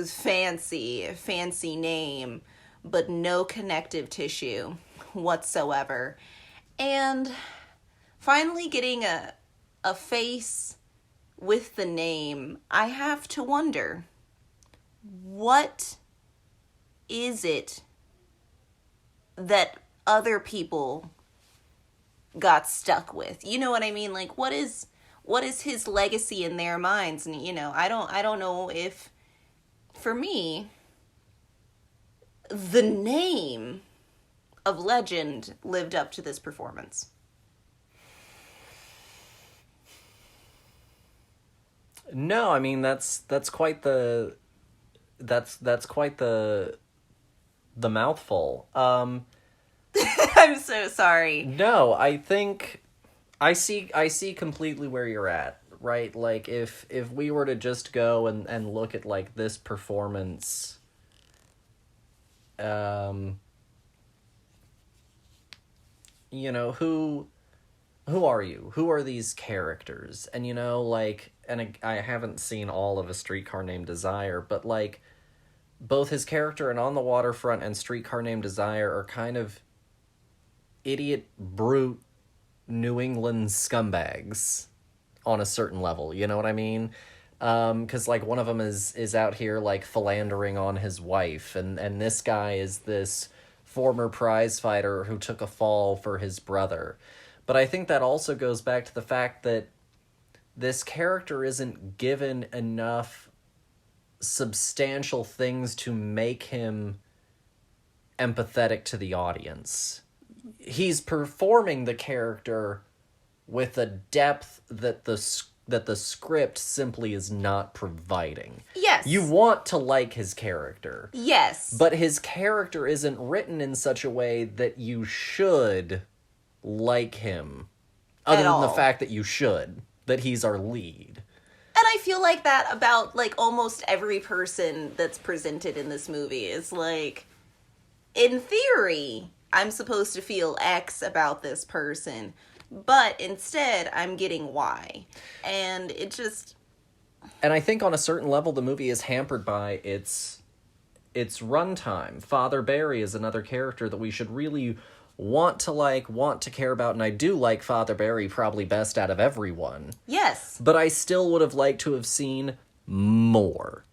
fancy name, but no connective tissue whatsoever. And finally getting a face with the name, I have to wonder, what is it that other people got stuck with? You know what I mean? Like, what is his legacy in their minds? And, you know, I don't know if, for me, the name of legend lived up to this performance. No, I mean that's quite the mouthful. I'm so sorry. No, I think I see completely where you're at, right? Like if we were to just go and look at like this performance, you know, who are you? Who are these characters? And you know, like, and I haven't seen all of A Streetcar Named Desire, but like both his character in On the Waterfront and Streetcar Named Desire are kind of idiot, brute, New England scumbags on a certain level, you know what I mean? Because like one of them is out here like philandering on his wife, and this guy is this former prize fighter who took a fall for his brother. But I think that also goes back to the fact that this character isn't given enough substantial things to make him empathetic to the audience. He's performing the character with a depth that the script simply is not providing. Yes. You want to like his character. Yes. But his character isn't written in such a way that you should like him. Other than the fact that you should. That he's our lead. And I feel like that about, like, almost every person that's presented in this movie is, like, in theory, I'm supposed to feel X about this person, but instead, I'm getting Y. And it just... And I think on a certain level, the movie is hampered by its runtime. Father Barry is another character that we should really want to care about, and I do like Father Barry probably best out of everyone. Yes. But I still would have liked to have seen more.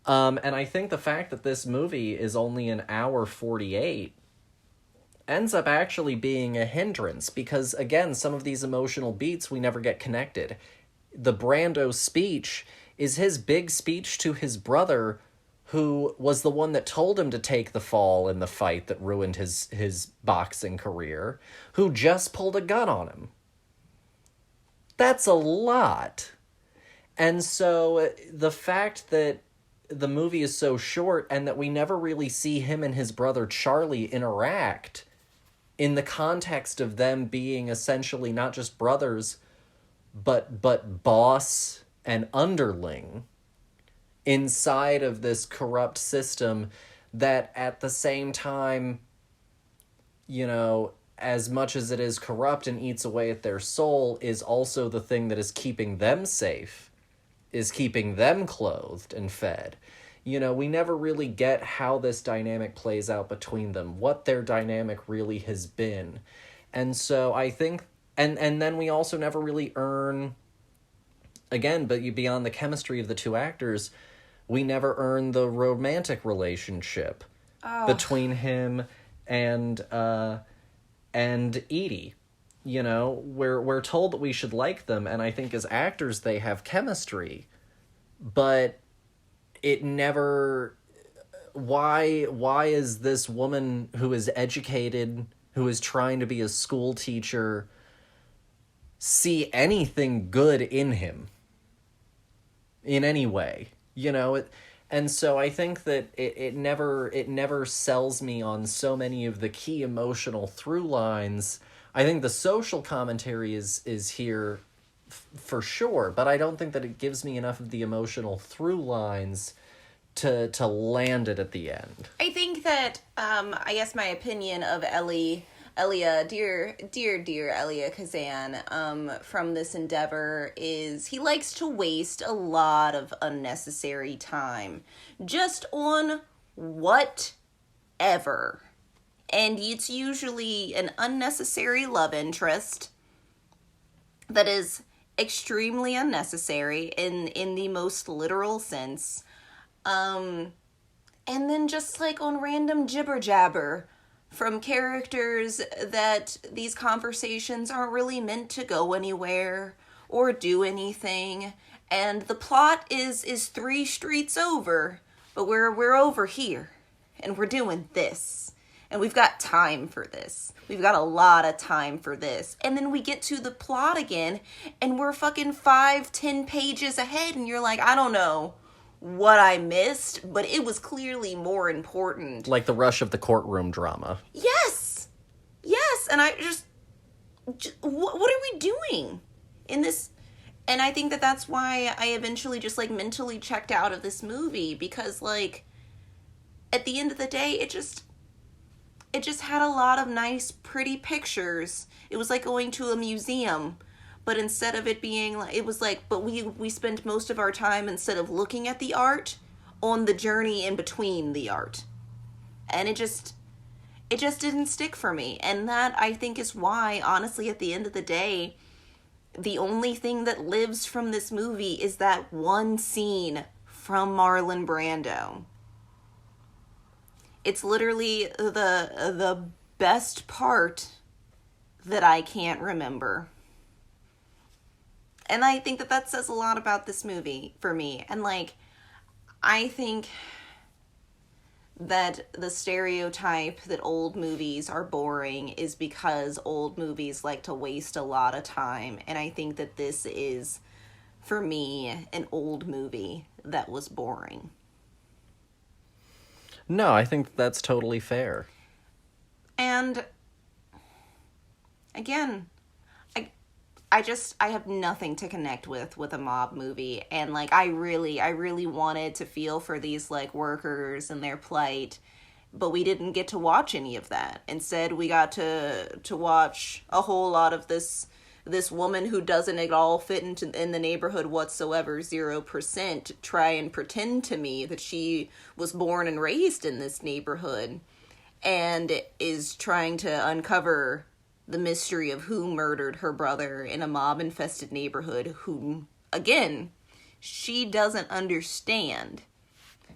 And I think the fact that this movie is only an hour 48 ends up actually being a hindrance, because, again, some of these emotional beats we never get connected. The Brando speech is his big speech to his brother, who was the one that told him to take the fall in the fight that ruined his boxing career, who just pulled a gun on him. That's a lot. And so the fact that the movie is so short and that we never really see him and his brother Charlie interact in the context of them being essentially not just brothers, but boss and underling inside of this corrupt system that at the same time, you know, as much as it is corrupt and eats away at their soul, is also the thing that is keeping them safe, is keeping them clothed and fed. You know, we never really get how this dynamic plays out between them, what their dynamic really has been. And so I think, and then we also never really earn, again, but beyond the chemistry of the two actors, we never earn the romantic relationship between him and Edie. You know, we're told that we should like them, and I think as actors they have chemistry, but it never. Why is this woman who is educated, who is trying to be a school teacher, see anything good in him in any way? You know, and so I think that it never sells me on so many of the key emotional through lines. I think the social commentary is here for sure, but I don't think that it gives me enough of the emotional through lines to land it at the end. I think that, I guess my opinion of Elia, dear Elia Kazan, from this endeavor is he likes to waste a lot of unnecessary time just on whatever. And it's usually an unnecessary love interest that is extremely unnecessary in the most literal sense. And then just like on random jibber jabber from characters that these conversations aren't really meant to go anywhere or do anything. And the plot is 3 streets over, but we're over here and we're doing this. And we've got time for this. We've got a lot of time for this. And then we get to the plot again and we're fucking 5-10 pages ahead and you're like, I don't know what I missed, but it was clearly more important. Like the rush of the courtroom drama. Yes! Yes! And I just what are we doing in this? And I think that that's why I eventually just, like, mentally checked out of this movie. Because, like, at the end of the day, it just had a lot of nice, pretty pictures. It was like going to a museum. But instead of it being like, it was like, but we spent most of our time, instead of looking at the art, on the journey in between the art. And it just didn't stick for me. And that, I think, is why, honestly, at the end of the day, the only thing that lives from this movie is that one scene from Marlon Brando. It's literally the best part that I can't remember. And I think that says a lot about this movie for me. And, like, I think that the stereotype that old movies are boring is because old movies like to waste a lot of time. And I think that this is, for me, an old movie that was boring. No, I think that's totally fair. And, again, I have nothing to connect with a mob movie. And, like, I really wanted to feel for these, like, workers and their plight, but we didn't get to watch any of that. Instead, we got to watch a whole lot of this woman who doesn't at all fit in the neighborhood whatsoever, 0%, try and pretend to me that she was born and raised in this neighborhood and is trying to uncover the mystery of who murdered her brother in a mob-infested neighborhood, whom, again, she doesn't understand.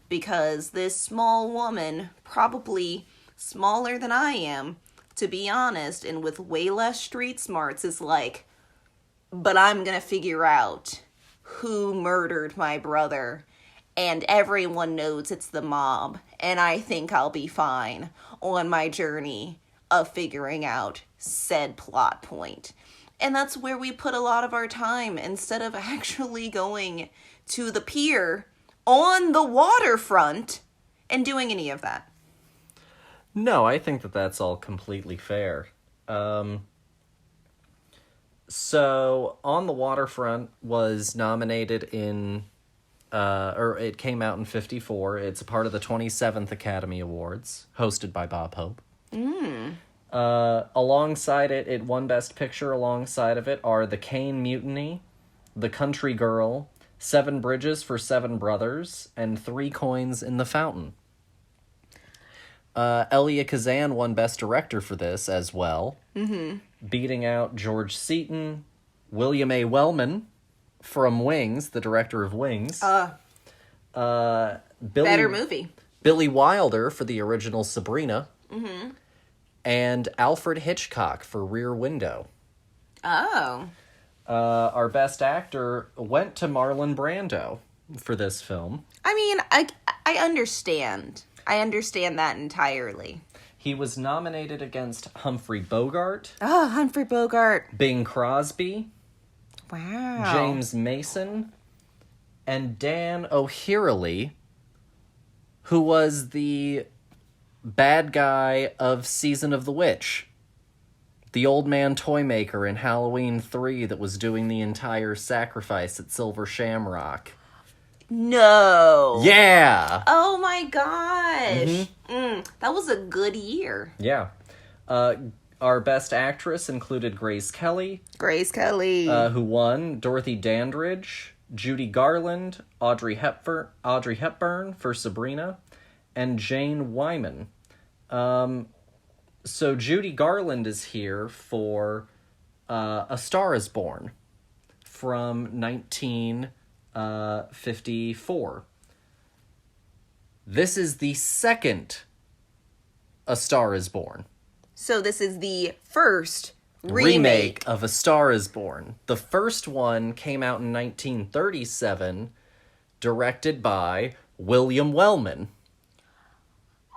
Because this small woman, probably smaller than I am, to be honest, and with way less street smarts, is like, but I'm gonna figure out who murdered my brother, and everyone knows it's the mob, and I think I'll be fine on my journey of figuring out said plot point. And that's where we put a lot of our time, instead of actually going to the pier on the waterfront and doing any of that. No, I think that that's all completely fair. So, On the Waterfront was nominated in, or it came out in 1954. It's a part of the 27th Academy Awards, hosted by Bob Hope. Alongside it, it won Best Picture. Alongside of it are The Caine Mutiny, The Country Girl, Seven Bridges for Seven Brothers, and Three Coins in the Fountain. Elia Kazan won Best Director for this as well, beating out George Seaton, William A. Wellman from Wings, the director of Wings. Better movie. Billy Wilder for the original Sabrina. And Alfred Hitchcock for Rear Window. Oh. Our Best Actor went to Marlon Brando for this film. I mean, I understand. I understand that entirely. He was nominated against Humphrey Bogart. Oh, Humphrey Bogart. Bing Crosby. Wow. James Mason. And Dan O'Herlihy, who was the bad guy of Season of the Witch. The old man toy maker in Halloween 3 that was doing the entire sacrifice at Silver Shamrock. No. Yeah! Oh my gosh. That was a good year. Yeah. Our Best Actress included Grace Kelly. Grace Kelly. Who won. Dorothy Dandridge, Judy Garland, Audrey Hepburn for Sabrina, and Jane Wyman. So Judy Garland is here for A Star is Born from 1954. This is the second A Star is Born. So this is the first remake of A Star is Born. The first one came out in 1937, directed by William Wellman.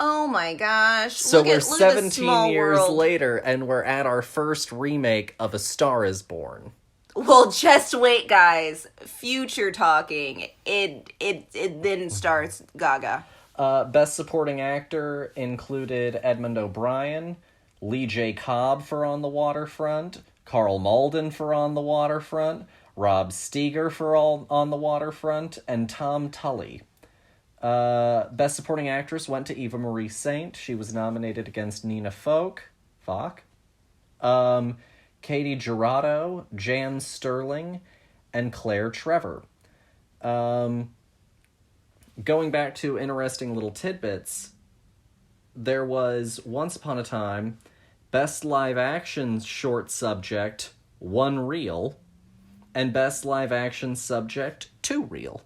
Oh my gosh. So we're 17 years world. later, and we're at our first remake of A Star is Born. Well, just wait, guys. Future talking. It then starts Gaga. Best Supporting Actor included Edmund O'Brien, Lee J. Cobb for On the Waterfront, Carl Malden for On the Waterfront, Rob Steiger for On the Waterfront, and Tom Tully. Best Supporting Actress went to Eva Marie Saint. She was nominated against Nina Falk, Katie Girardo, Jan Sterling, and Claire Trevor. Going back to interesting little tidbits, there was, once upon a time, Best Live Action Short Subject, 1 reel, and Best Live Action Subject, 2 reel.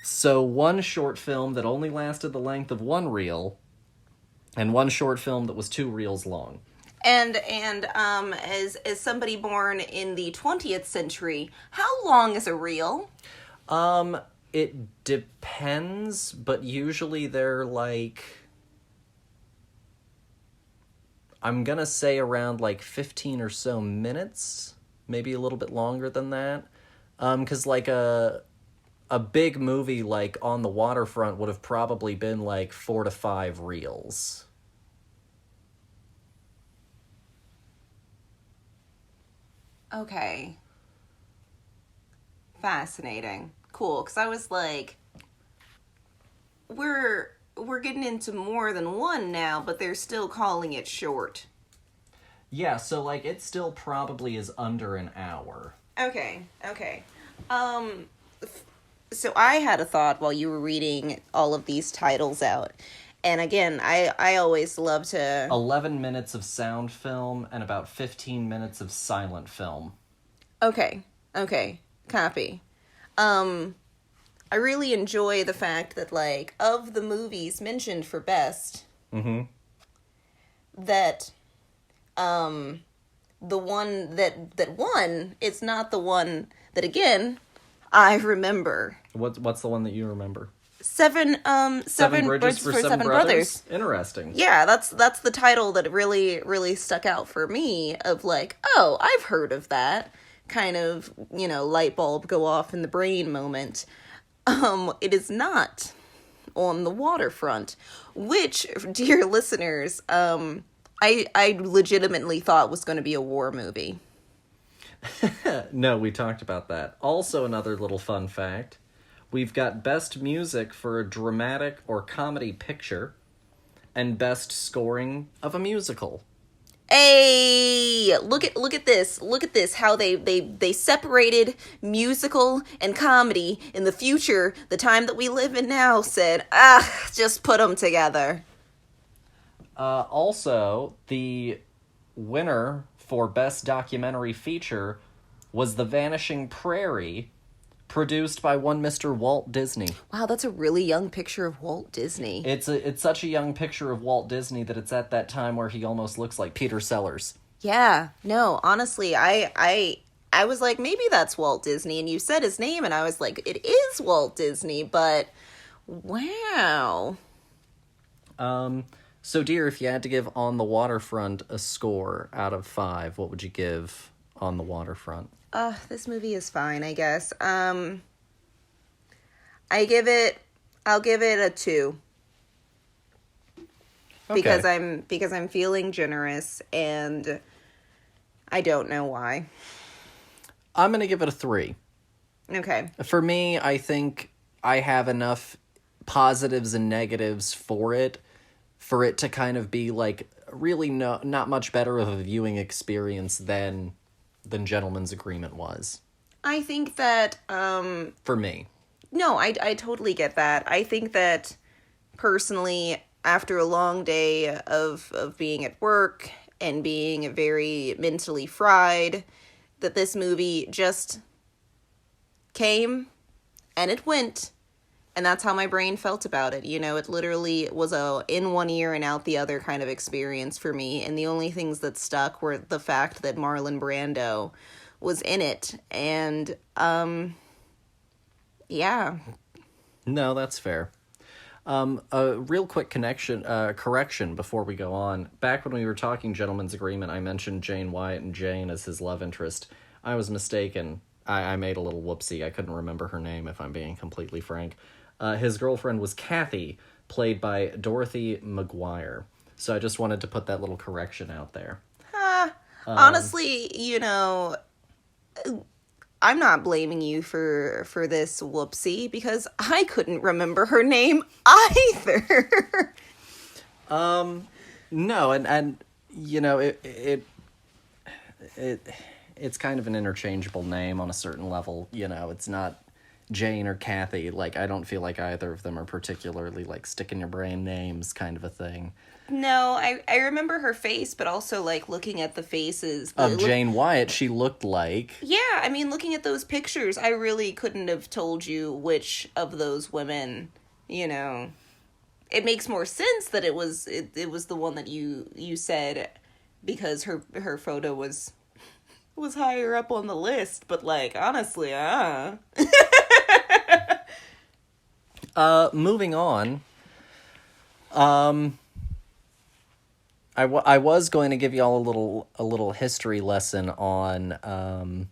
So one short film that only lasted the length of 1 reel, and one short film that was 2 reels long. And as somebody born in the 20th century, how long is a reel? It depends, but usually they're like, I'm gonna say around like 15 or so minutes, maybe a little bit longer than that. 'Cause like a big movie like On the Waterfront would have probably been like 4 to 5 reels. Okay. Fascinating. Cool, because I was like, we're getting into more than one now, but they're still calling it short. Yeah, so like it still probably is under an hour. Okay. So I had a thought while you were reading all of these titles out. And again, I always love to... 11 minutes of sound film and about 15 minutes of silent film. Okay. Copy. I really enjoy the fact that, like, of the movies mentioned for best, that, the one that won, it's not the one that, again, I remember. What's the one that you remember? Seven Bridges for Seven Brothers. Interesting. Yeah, that's the title that really stuck out for me, of like, oh, I've heard of that kind of, light bulb go off in the brain moment. It is not On the Waterfront, which, dear listeners, I legitimately thought was going to be a war movie. No, we talked about that. Also, another little fun fact. We've got Best Music for a Dramatic or Comedy Picture and Best Scoring of a Musical. Hey, look at this. Look at this. How they separated musical and comedy in the future. The time that we live in now said, just put them together. Also, the winner for Best Documentary Feature was The Vanishing Prairie, produced by one Mr. Walt Disney. Wow, that's a really young picture of Walt Disney. It's such a young picture of Walt Disney that it's at that time where he almost looks like Peter Sellers. Yeah, no, honestly, I was like, maybe that's Walt Disney, and you said his name, and I was like, it is Walt Disney, but wow. So, dear, if you had to give On the Waterfront a score out of 5, what would you give On the Waterfront? This movie is fine, I guess. I'll give it a 2. Okay. Because I'm feeling generous, and I don't know why. I'm going to give it a 3. Okay. For me, I think I have enough positives and negatives for it to kind of be like really not much better of a viewing experience than Gentleman's Agreement was. I think that for me. No, I totally get that. I think that personally, after a long day of being at work and being very mentally fried, that this movie just came and it went. And that's how my brain felt about it. You know, it literally was a in one ear and out the other kind of experience for me. And the only things that stuck were the fact that Marlon Brando was in it. And, yeah. No, that's fair. A real quick correction before we go on. Back when we were talking Gentleman's Agreement, I mentioned Jane Wyatt and Jane as his love interest. I was mistaken. I made a little whoopsie. I couldn't remember her name, if I'm being completely frank. His girlfriend was Kathy, played by Dorothy McGuire. So I just wanted to put that little correction out there. Honestly, you know, I'm not blaming you for this whoopsie because I couldn't remember her name either. No, and you know, it's kind of an interchangeable name on a certain level. You know, it's not Jane or Kathy. Like, I don't feel like either of them are particularly like stick in your brain names kind of a thing. No, I remember her face, but also like looking at the faces Of Jane Wyatt, she looked like... Yeah, I mean, looking at those pictures, I really couldn't have told you which of those women, you know. It makes more sense that it was the one that you said because her photo was higher up on the list, but like honestly, moving on. I was going to give y'all a little history lesson on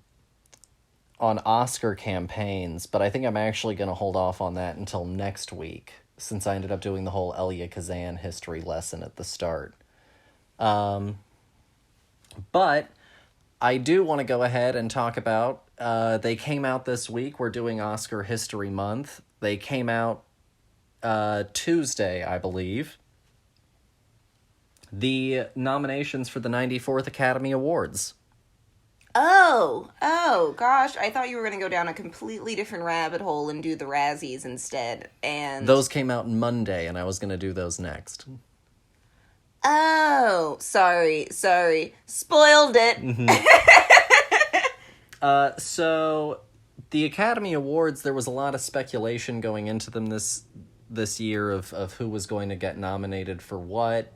Oscar campaigns, but I think I'm actually going to hold off on that until next week, since I ended up doing the whole Elia Kazan history lesson at the start. But I do want to go ahead and talk about, they came out this week. We're doing Oscar History Month. They came out Tuesday, I believe. The nominations for the 94th Academy Awards. Oh, gosh, I thought you were going to go down a completely different rabbit hole and do the Razzies instead, and... Those came out Monday, and I was going to do those next. Oh, sorry, spoiled it. Mm-hmm. So, the Academy Awards, there was a lot of speculation going into them this year of who was going to get nominated for what.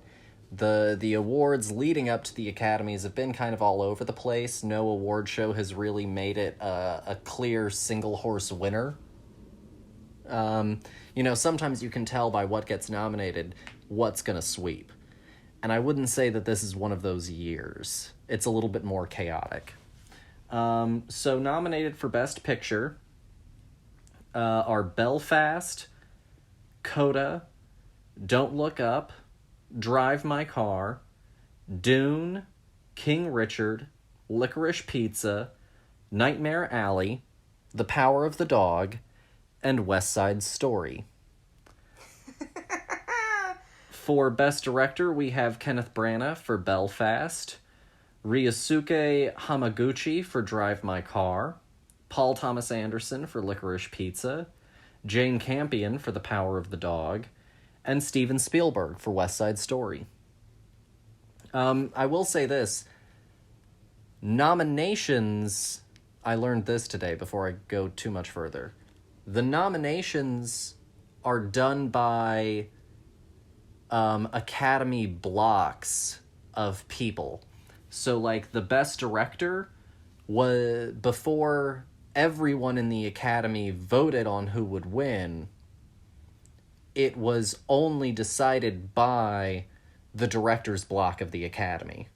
The awards leading up to the Academies have been kind of all over the place. No award show has really made it a clear single-horse winner. You know, sometimes you can tell by what gets nominated what's going to sweep. And I wouldn't say that this is one of those years. It's a little bit more chaotic. So nominated for Best Picture, are Belfast, Coda, Don't Look Up, Drive My Car, Dune, King Richard, Licorice Pizza, Nightmare Alley, The Power of the Dog, and West Side Story. For Best Director, we have Kenneth Branagh for Belfast, Ryosuke Hamaguchi for Drive My Car, Paul Thomas Anderson for Licorice Pizza, Jane Campion for The Power of the Dog, and Steven Spielberg for West Side Story. I will say this. Nominations, I learned this today before I go too much further. The nominations are done by Academy blocks of people. So, like, the Best Director was, before everyone in the Academy voted on who would win, it was only decided by the director's block of the Academy.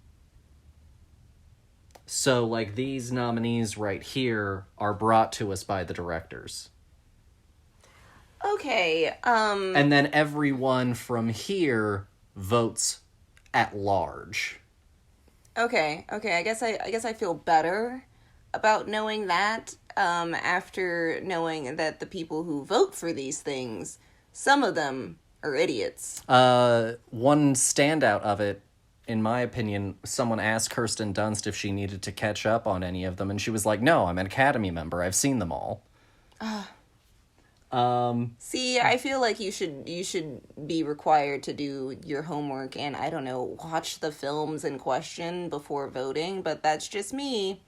So, like, these nominees right here are brought to us by the directors. Okay, And then everyone from here votes at large. Okay. I guess I feel better about knowing that after knowing that the people who vote for these things, some of them are idiots. One standout of it, in my opinion, someone asked Kirsten Dunst if she needed to catch up on any of them, and she was like, "No, I'm an Academy member. I've seen them all." See, I feel like you should be required to do your homework and, I don't know, watch the films in question before voting, but that's just me.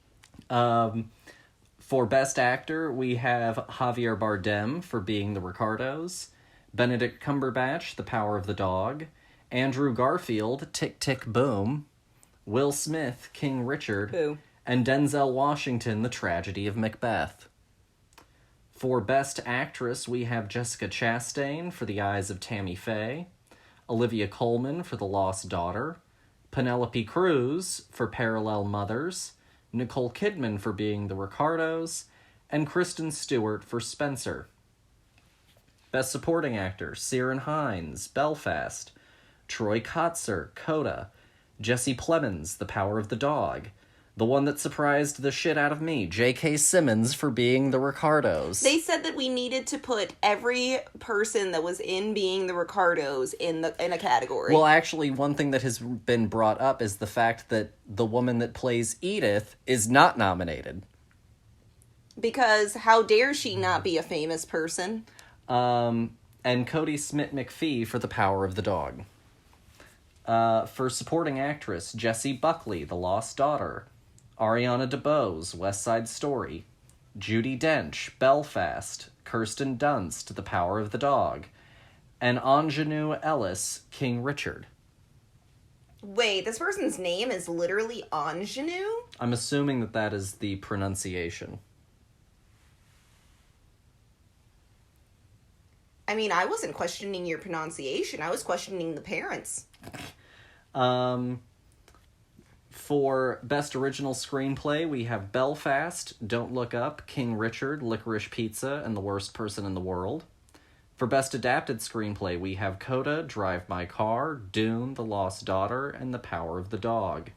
For Best Actor, we have Javier Bardem for Being the Ricardos, Benedict Cumberbatch, The Power of the Dog, Andrew Garfield, Tick, Tick, Boom, Will Smith, King Richard, Boo. and Denzel Washington, The Tragedy of Macbeth. For Best Actress, we have Jessica Chastain for The Eyes of Tammy Faye, Olivia Colman for The Lost Daughter, Penelope Cruz for Parallel Mothers, Nicole Kidman for Being the Ricardos, and Kristen Stewart for Spencer. Best Supporting Actor, Ciarán Hinds, Belfast, Troy Kotsur, Coda, Jesse Plemons, The Power of the Dog, the one that surprised the shit out of me, J.K. Simmons for Being the Ricardos. They said that we needed to put every person that was in Being the Ricardos in a category. Well, actually, one thing that has been brought up is the fact that the woman that plays Edith is not nominated. Because how dare she not be a famous person? And Cody Smith-McPhee for The Power of the Dog. For Supporting Actress, Jessie Buckley, The Lost Daughter, Ariana DeBose, West Side Story, Judi Dench, Belfast, Kirsten Dunst, The Power of the Dog, and Anjanou Ellis, King Richard. Wait, this person's name is literally Anjanou? I'm assuming that that is the pronunciation. I mean, I wasn't questioning your pronunciation. I was questioning the parents. For Best Original Screenplay, we have Belfast, Don't Look Up, King Richard, Licorice Pizza, and The Worst Person in the World. For Best Adapted Screenplay, we have Coda, Drive My Car, Dune, The Lost Daughter, and The Power of the Dog.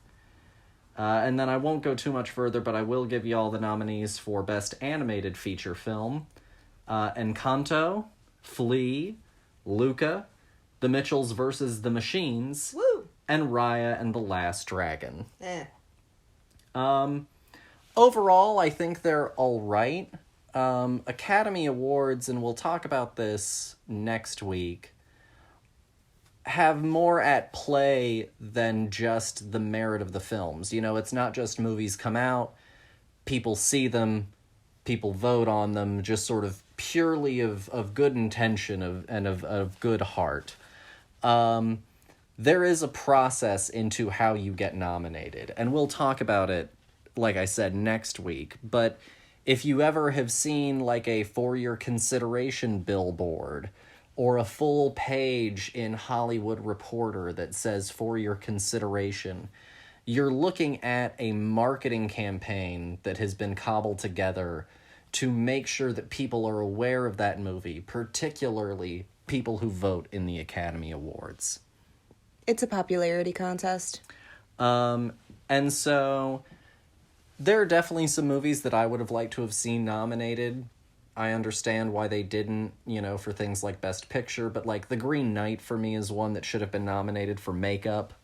And then I won't go too much further, but I will give you all the nominees for Best Animated Feature Film. Encanto, Flea, Luca, The Mitchells vs. the Machines, Woo! and Raya and the Last Dragon. Eh. Overall, I think they're all right. Academy Awards, and we'll talk about this next week, have more at play than just the merit of the films. You know, it's not just movies come out, people see them, people vote on them, just sort of purely of good intention and of good heart. There is a process into how you get nominated, and we'll talk about it, like I said, next week. But if you ever have seen like a for your consideration billboard or a full page in Hollywood Reporter that says for your consideration, you're looking at a marketing campaign that has been cobbled together to make sure that people are aware of that movie, particularly people who vote in the Academy Awards. It's a popularity contest. And so there are definitely some movies that I would have liked to have seen nominated. I understand why they didn't, for things like Best Picture, but like The Green Knight for me is one that should have been nominated for makeup.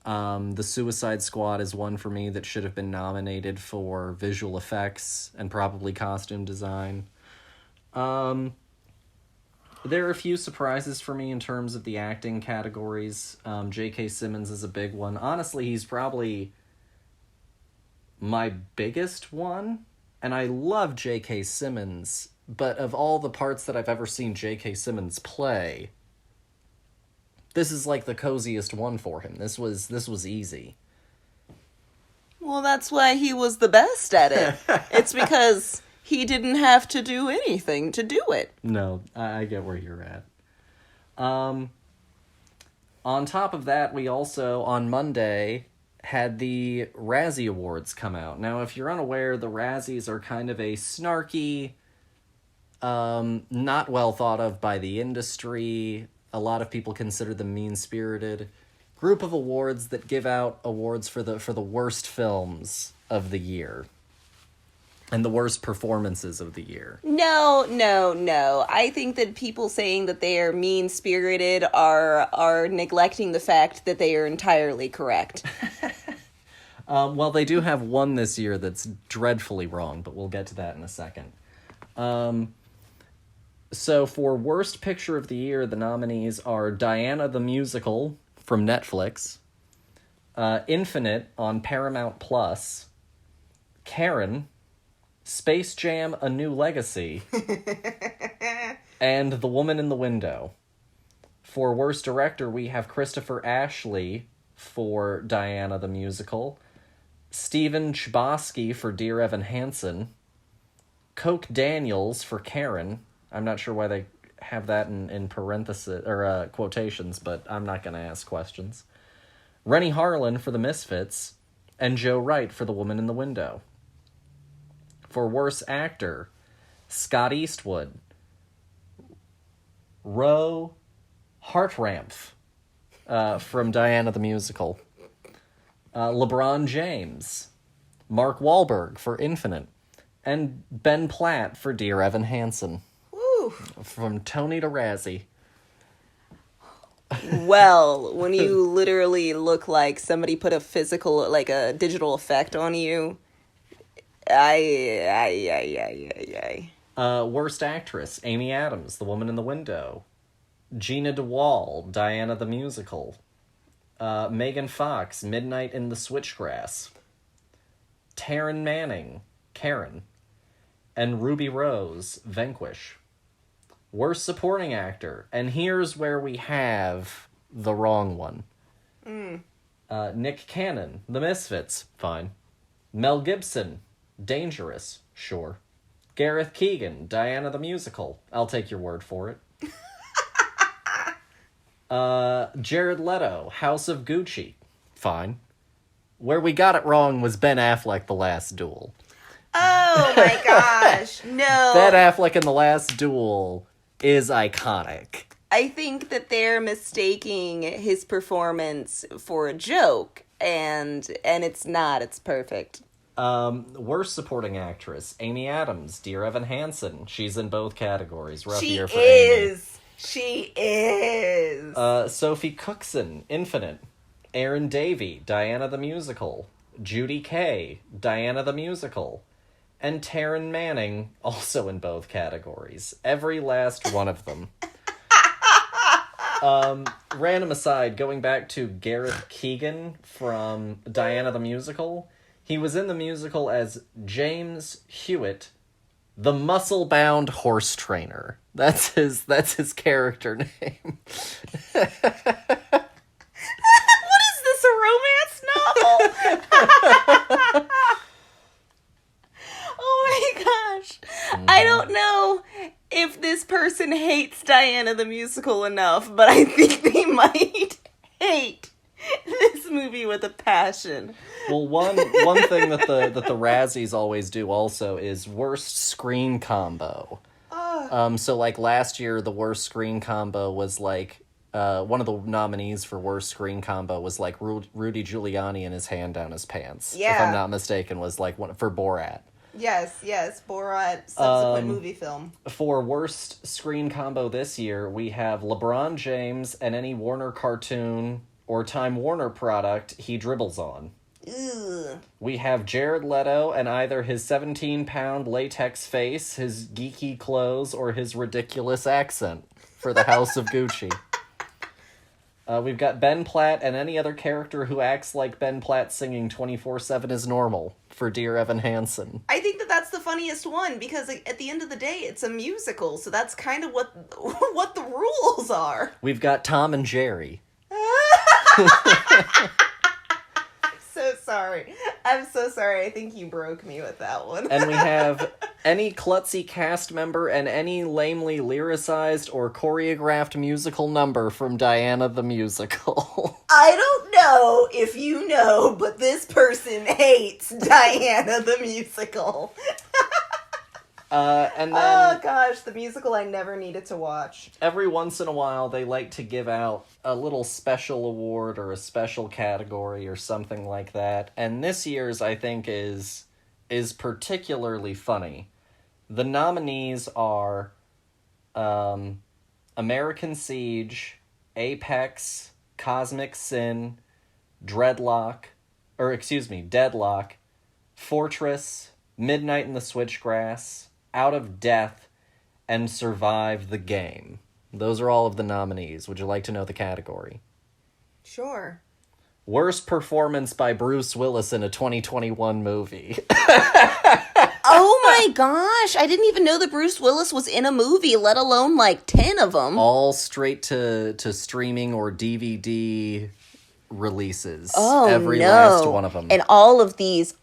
The Suicide Squad is one for me that should have been nominated for visual effects and probably costume design. There are a few surprises for me in terms of the acting categories. J.K. Simmons is a big one. Honestly, he's probably my biggest one. And I love J.K. Simmons, but of all the parts that I've ever seen J.K. Simmons play, this is like the coziest one for him. This was easy. Well, that's why he was the best at it. It's because he didn't have to do anything to do it. No, I get where you're at. On top of that, we also, on Monday, had the Razzie Awards come out. Now, if you're unaware, the Razzies are kind of a snarky, not well thought of by the industry. A lot of people consider them mean-spirited group of awards that give out awards for the worst films of the year and the worst performances of the year. No. I think that people saying that they are mean-spirited are neglecting the fact that they are entirely correct. Well, they do have one this year that's dreadfully wrong, but we'll get to that in a second. So for Worst Picture of the Year, the nominees are Diana the Musical from Netflix, Infinite on Paramount Plus, Karen, Space Jam: A New Legacy, and The Woman in the Window. For Worst Director, we have Christopher Ashley for Diana the Musical, Steven Chbosky for Dear Evan Hansen, Coke Daniels for Karen. I'm not sure why they have that in parentheses or quotations, but I'm not going to ask questions. Rennie Harlan for The Misfits, and Joe Wright for The Woman in the Window. For Worst Actor, Scott Eastwood, Ro Hartranft from Diana the Musical, LeBron James, Mark Wahlberg for Infinite, and Ben Platt for Dear Evan Hansen. Woo. From Tony to Razzie. Well, when you literally look like somebody put a digital effect on you, Worst Actress, Amy Adams, The Woman in the Window, Gina DeWall, Diana the Musical, Megan Fox, Midnight in the Switchgrass, Taryn Manning, Karen, and Ruby Rose, Vanquish. Worst Supporting Actor, and here's where we have the wrong one. Nick Cannon, The Misfits, fine. Mel Gibson, Dangerous, sure. Gareth Keegan, Diana the Musical, I'll take your word for it. Jared Leto, House of Gucci, fine. Where we got it wrong was Ben Affleck, The Last Duel. Oh my gosh, no. Ben Affleck in The Last Duel is iconic. I think that they're mistaking his performance for a joke, and it's not. It's perfect. Worst Supporting Actress, Amy Adams, Dear Evan Hansen. She's in both categories. Rough year for Amy. She is. Sophie Cookson, Infinite. Aaron Davey, Diana the Musical. Judy Kay, Diana the Musical. And Taryn Manning, also in both categories. Every last one of them. Random aside, going back to Gareth Keegan from Diana the Musical, he was in the musical as James Hewitt, the muscle-bound horse trainer. That's his character name. What is this, a romance novel? Oh my gosh. I don't know if this person hates Diana the Musical enough, but I think they might hate this movie agree with a passion. Well, one thing that the Razzies always do also is worst screen combo. So like last year, the worst screen combo was like one of the nominees for worst screen combo was like Rudy Giuliani and his hand down his pants. Yeah. If I'm not mistaken, was like one for Borat. Yes, Borat subsequent movie film. For worst screen combo this year, we have LeBron James and any Warner cartoon or Time Warner product he dribbles on. Ugh. We have Jared Leto and either his 17-pound latex face, his geeky clothes, or his ridiculous accent for the House of Gucci. We've got Ben Platt and any other character who acts like Ben Platt singing 24/7 is normal for Dear Evan Hansen. I think that's the funniest one because at the end of the day, it's a musical, so that's kind of what the rules are. We've got Tom and Jerry. I'm so sorry. I think you broke me with that one. And we have any klutzy cast member and any lamely lyricized or choreographed musical number from Diana the Musical. I don't know if you know, but this person hates Diana the Musical. And then oh gosh, the musical I never needed to watch. Every once in a while, they like to give out a little special award or a special category or something like that. And this year's, I think, is particularly funny. The nominees are American Siege, Apex, Cosmic Sin, Deadlock, Fortress, Midnight in the Switchgrass, Out of Death, and Survive the Game. Those are all of the nominees. Would you like to know the category? Sure. Worst performance by Bruce Willis in a 2021 movie. Oh my gosh, I didn't even know that Bruce Willis was in a movie, let alone like 10 of them. All straight to streaming or DVD releases. Oh, every no. last one of them. And all of these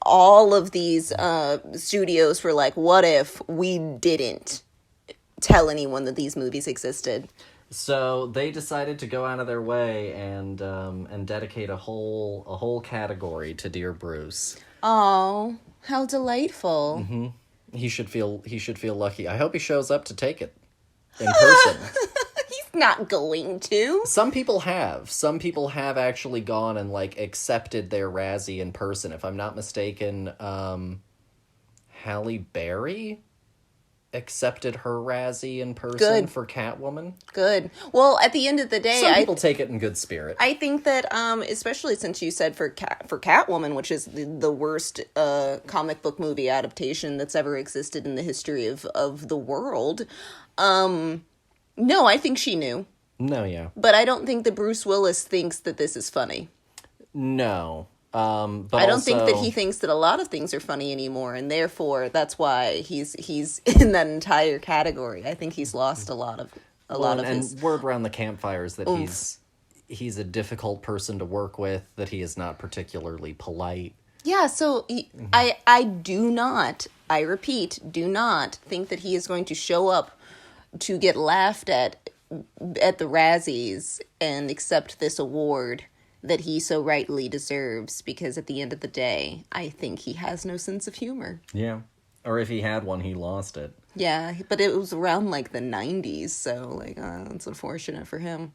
studios were like, what if we didn't tell anyone that these movies existed? So they decided to go out of their way and dedicate a whole category to Dear Bruce. Oh, how delightful. Mm-hmm. He should feel lucky. I hope he shows up to take it in person. Not going to. Some people have actually gone and like accepted their Razzie in person. If I'm not mistaken, Halle Berry accepted her Razzie in person for Catwoman. Good. Well, at the end of the day, some people take it in good spirit. I think that, especially since you said for Catwoman, which is the worst comic book movie adaptation that's ever existed in the history of the world. No, I think she knew. No, yeah. But I don't think that Bruce Willis thinks that this is funny. No. But I don't think that he thinks that a lot of things are funny anymore, and therefore that's why he's in that entire category. I think he's lost a lot of his... And word around the campfire is that he's a difficult person to work with, that he is not particularly polite. Yeah, so I do not, I repeat, do not think that he is going to show up to get laughed at the Razzies and accept this award that he so rightly deserves, because at the end of the day, I think he has no sense of humor. Yeah. Or if he had one, he lost it. Yeah, but it was around like the 90s, so like it's unfortunate for him.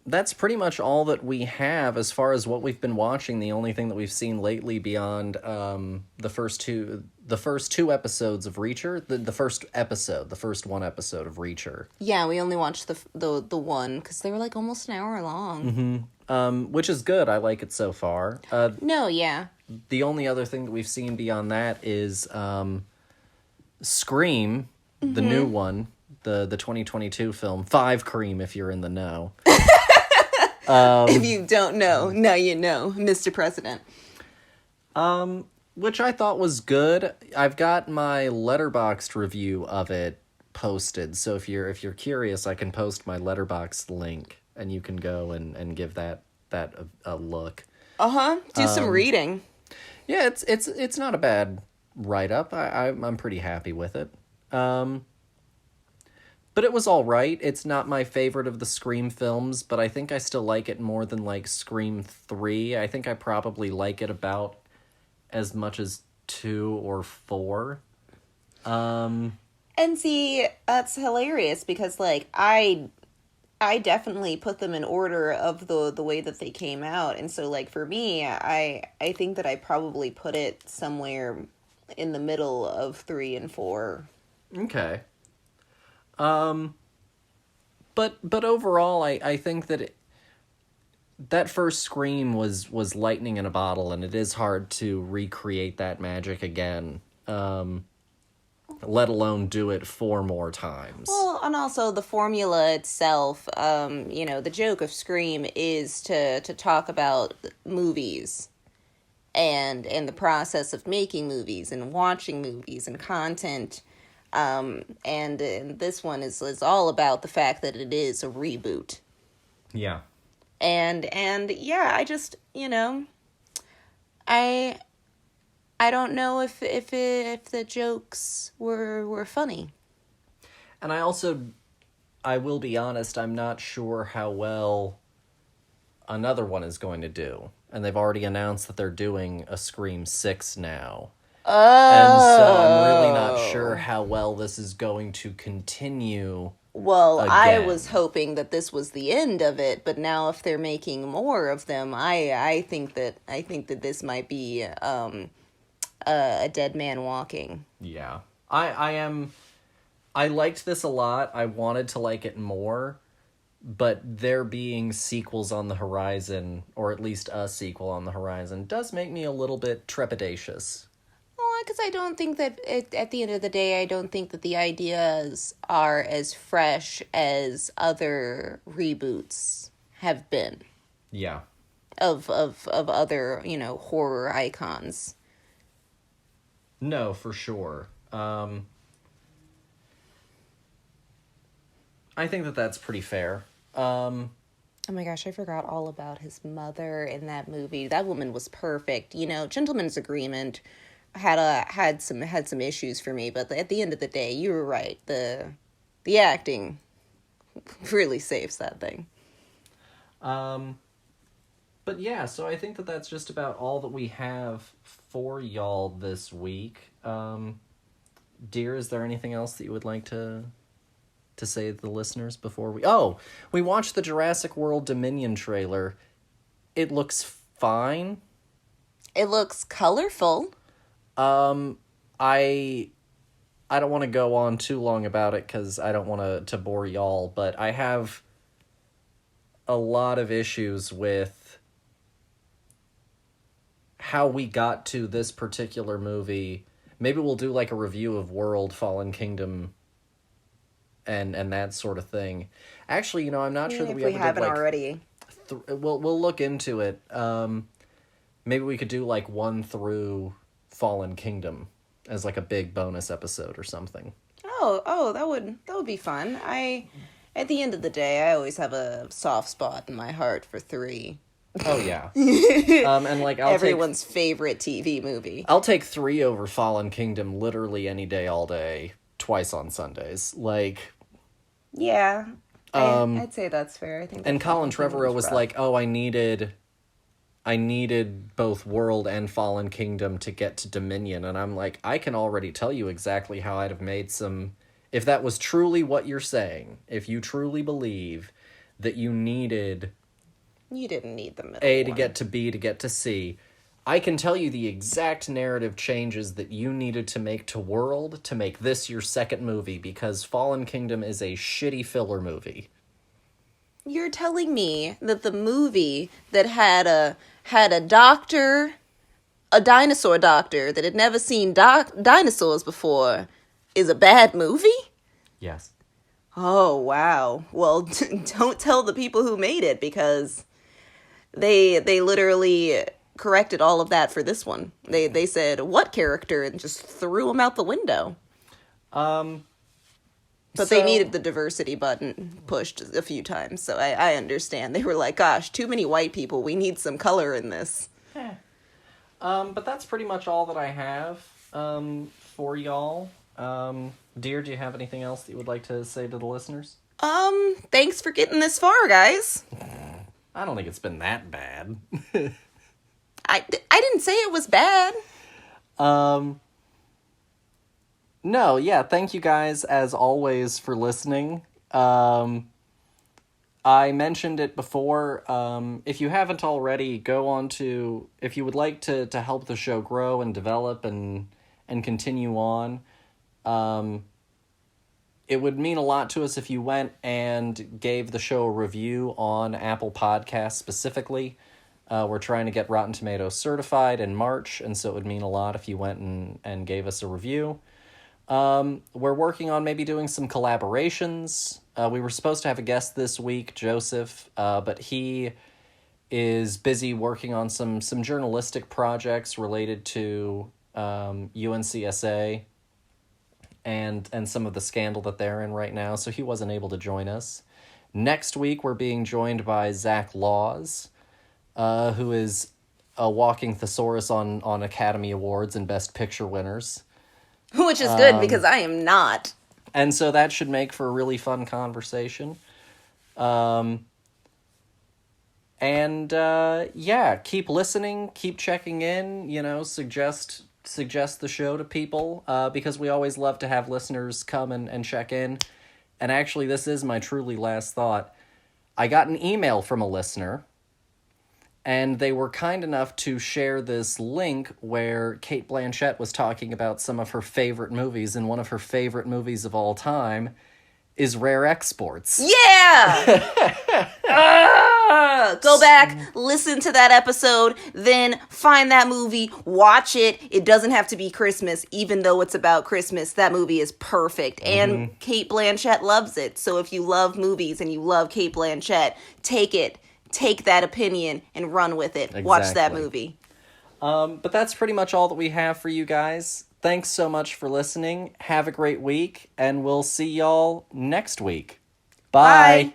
That's pretty much all that we have as far as what we've been watching. The only thing that we've seen lately beyond the first two episodes of Reacher, the first one episode of Reacher. Yeah, we only watched the one because they were like almost an hour long. Mm-hmm. Which is good. I like it so far. No, yeah. The only other thing that we've seen beyond that is Scream, the new one, the 2022 film, 5 Cream if you're in the know. If you don't know, now you know, Mr. President. Which I thought was good. I've got my Letterboxd review of it posted, so if you're curious, I can post my Letterboxd link, and you can go and give that a look. Do some reading. Yeah, it's not a bad write-up. I'm pretty happy with it. But But it was all right. It's not my favorite of the Scream films, but I think I still like it more than, like, Scream 3. I think I probably like it about as much as 2 or 4. And see, that's hilarious because, like, I definitely put them in order of the way that they came out. And so, like, for me, I think that I probably put it somewhere in the middle of 3 and 4. Okay. But overall, I think that that first Scream was lightning in a bottle, and it is hard to recreate that magic again. Let alone do it 4 more times. Well, and also the formula itself, the joke of Scream is to talk about movies and the process of making movies and watching movies and content. And this one is all about the fact that it is a reboot. Yeah. And yeah, I just, I don't know if the jokes were funny. And I will be honest, I'm not sure how well another one is going to do. And they've already announced that they're doing a Scream 6 now. Oh. And so I'm really not sure how well this is going to continue. Well, again. I was hoping that this was the end of it, but now if they're making more of them, I think that this might be a dead man walking. Yeah. I liked this a lot. I wanted to like it more, but there being sequels on the horizon, or at least a sequel on the horizon, does make me a little bit trepidatious. Well, because I don't think that at the end of the day, I don't think that the ideas are as fresh as other reboots have been. Yeah. Of other, horror icons. No, for sure. I think that that's pretty fair. Oh my gosh, I forgot all about his mother in that movie. That woman was perfect. Gentleman's Agreement had some issues for me, but at the end of the day, you were right. The acting really saves that thing. But yeah, so I think that that's just about all that we have for y'all this week. Dear, is there anything else that you would like to say to the listeners before we watched the Jurassic World Dominion trailer. It looks fine. It looks colorful. I don't want to go on too long about it because I don't want to bore y'all, but I have a lot of issues with how we got to this particular movie. Maybe we'll do like a review of World, Fallen Kingdom, and that sort of thing. Actually, I'm not sure that we haven't already. We'll look into it. Maybe we could do like 1 through Fallen Kingdom as like a big bonus episode or something. Oh, that would be fun. At the end of the day, I always have a soft spot in my heart for 3. Oh yeah. And like everyone's favorite TV movie. I'll take 3 over Fallen Kingdom literally any day, all day, twice on Sundays. Like, yeah, I'd say that's fair. I think. And Colin Trevorrow was like, "Oh, I needed both World and Fallen Kingdom to get to Dominion," and I'm like, I can already tell you exactly how I'd have made some. If that was truly what you're saying, if you truly believe that you needed. You didn't need the middle A to get to B to get to C. I can tell you the exact narrative changes that you needed to make to World to make this your second movie, because Fallen Kingdom is a shitty filler movie. You're telling me that the movie that had a doctor, a dinosaur doctor that had never seen dinosaurs before, is a bad movie? Yes. Oh, wow. Well, don't tell the people who made it, because they literally corrected all of that for this one. They said, what character? And just threw him out the window. But they needed the diversity button pushed a few times, so I understand. They were like, gosh, too many white people. We need some color in this. But that's pretty much all that I have for y'all. Dear, do you have anything else that you would like to say to the listeners? Thanks for getting this far, guys. I don't think it's been that bad. I didn't say it was bad. No, yeah, thank you guys, as always, for listening. I mentioned it before. If you haven't already, go on to... If you would like to help the show grow and develop and continue on, it would mean a lot to us if you went and gave the show a review on Apple Podcasts specifically. We're trying to get Rotten Tomatoes certified in March, and so it would mean a lot if you went and gave us a review. We're working on maybe doing some collaborations. We were supposed to have a guest this week, Joseph, but he is busy working on some journalistic projects related to UNCSA and some of the scandal that they're in right now, so he wasn't able to join us. Next week, we're being joined by Zach Laws, who is a walking thesaurus on Academy Awards and Best Picture winners. Which is good, because I am not. And so that should make for a really fun conversation. Yeah, keep listening, keep checking in, suggest the show to people, because we always love to have listeners come and check in. And actually, this is my truly last thought. I got an email from a listener, and they were kind enough to share this link where Cate Blanchett was talking about some of her favorite movies, and one of her favorite movies of all time is Rare Exports. Yeah! Go back, listen to that episode, then find that movie, watch it. It doesn't have to be Christmas, even though it's about Christmas. That movie is perfect, and Cate Blanchett loves it. So if you love movies and you love Cate Blanchett, take that opinion and run with it. Exactly. Watch that movie. But that's pretty much all that we have for you guys. Thanks so much for listening. Have a great week, and we'll see y'all next week. Bye.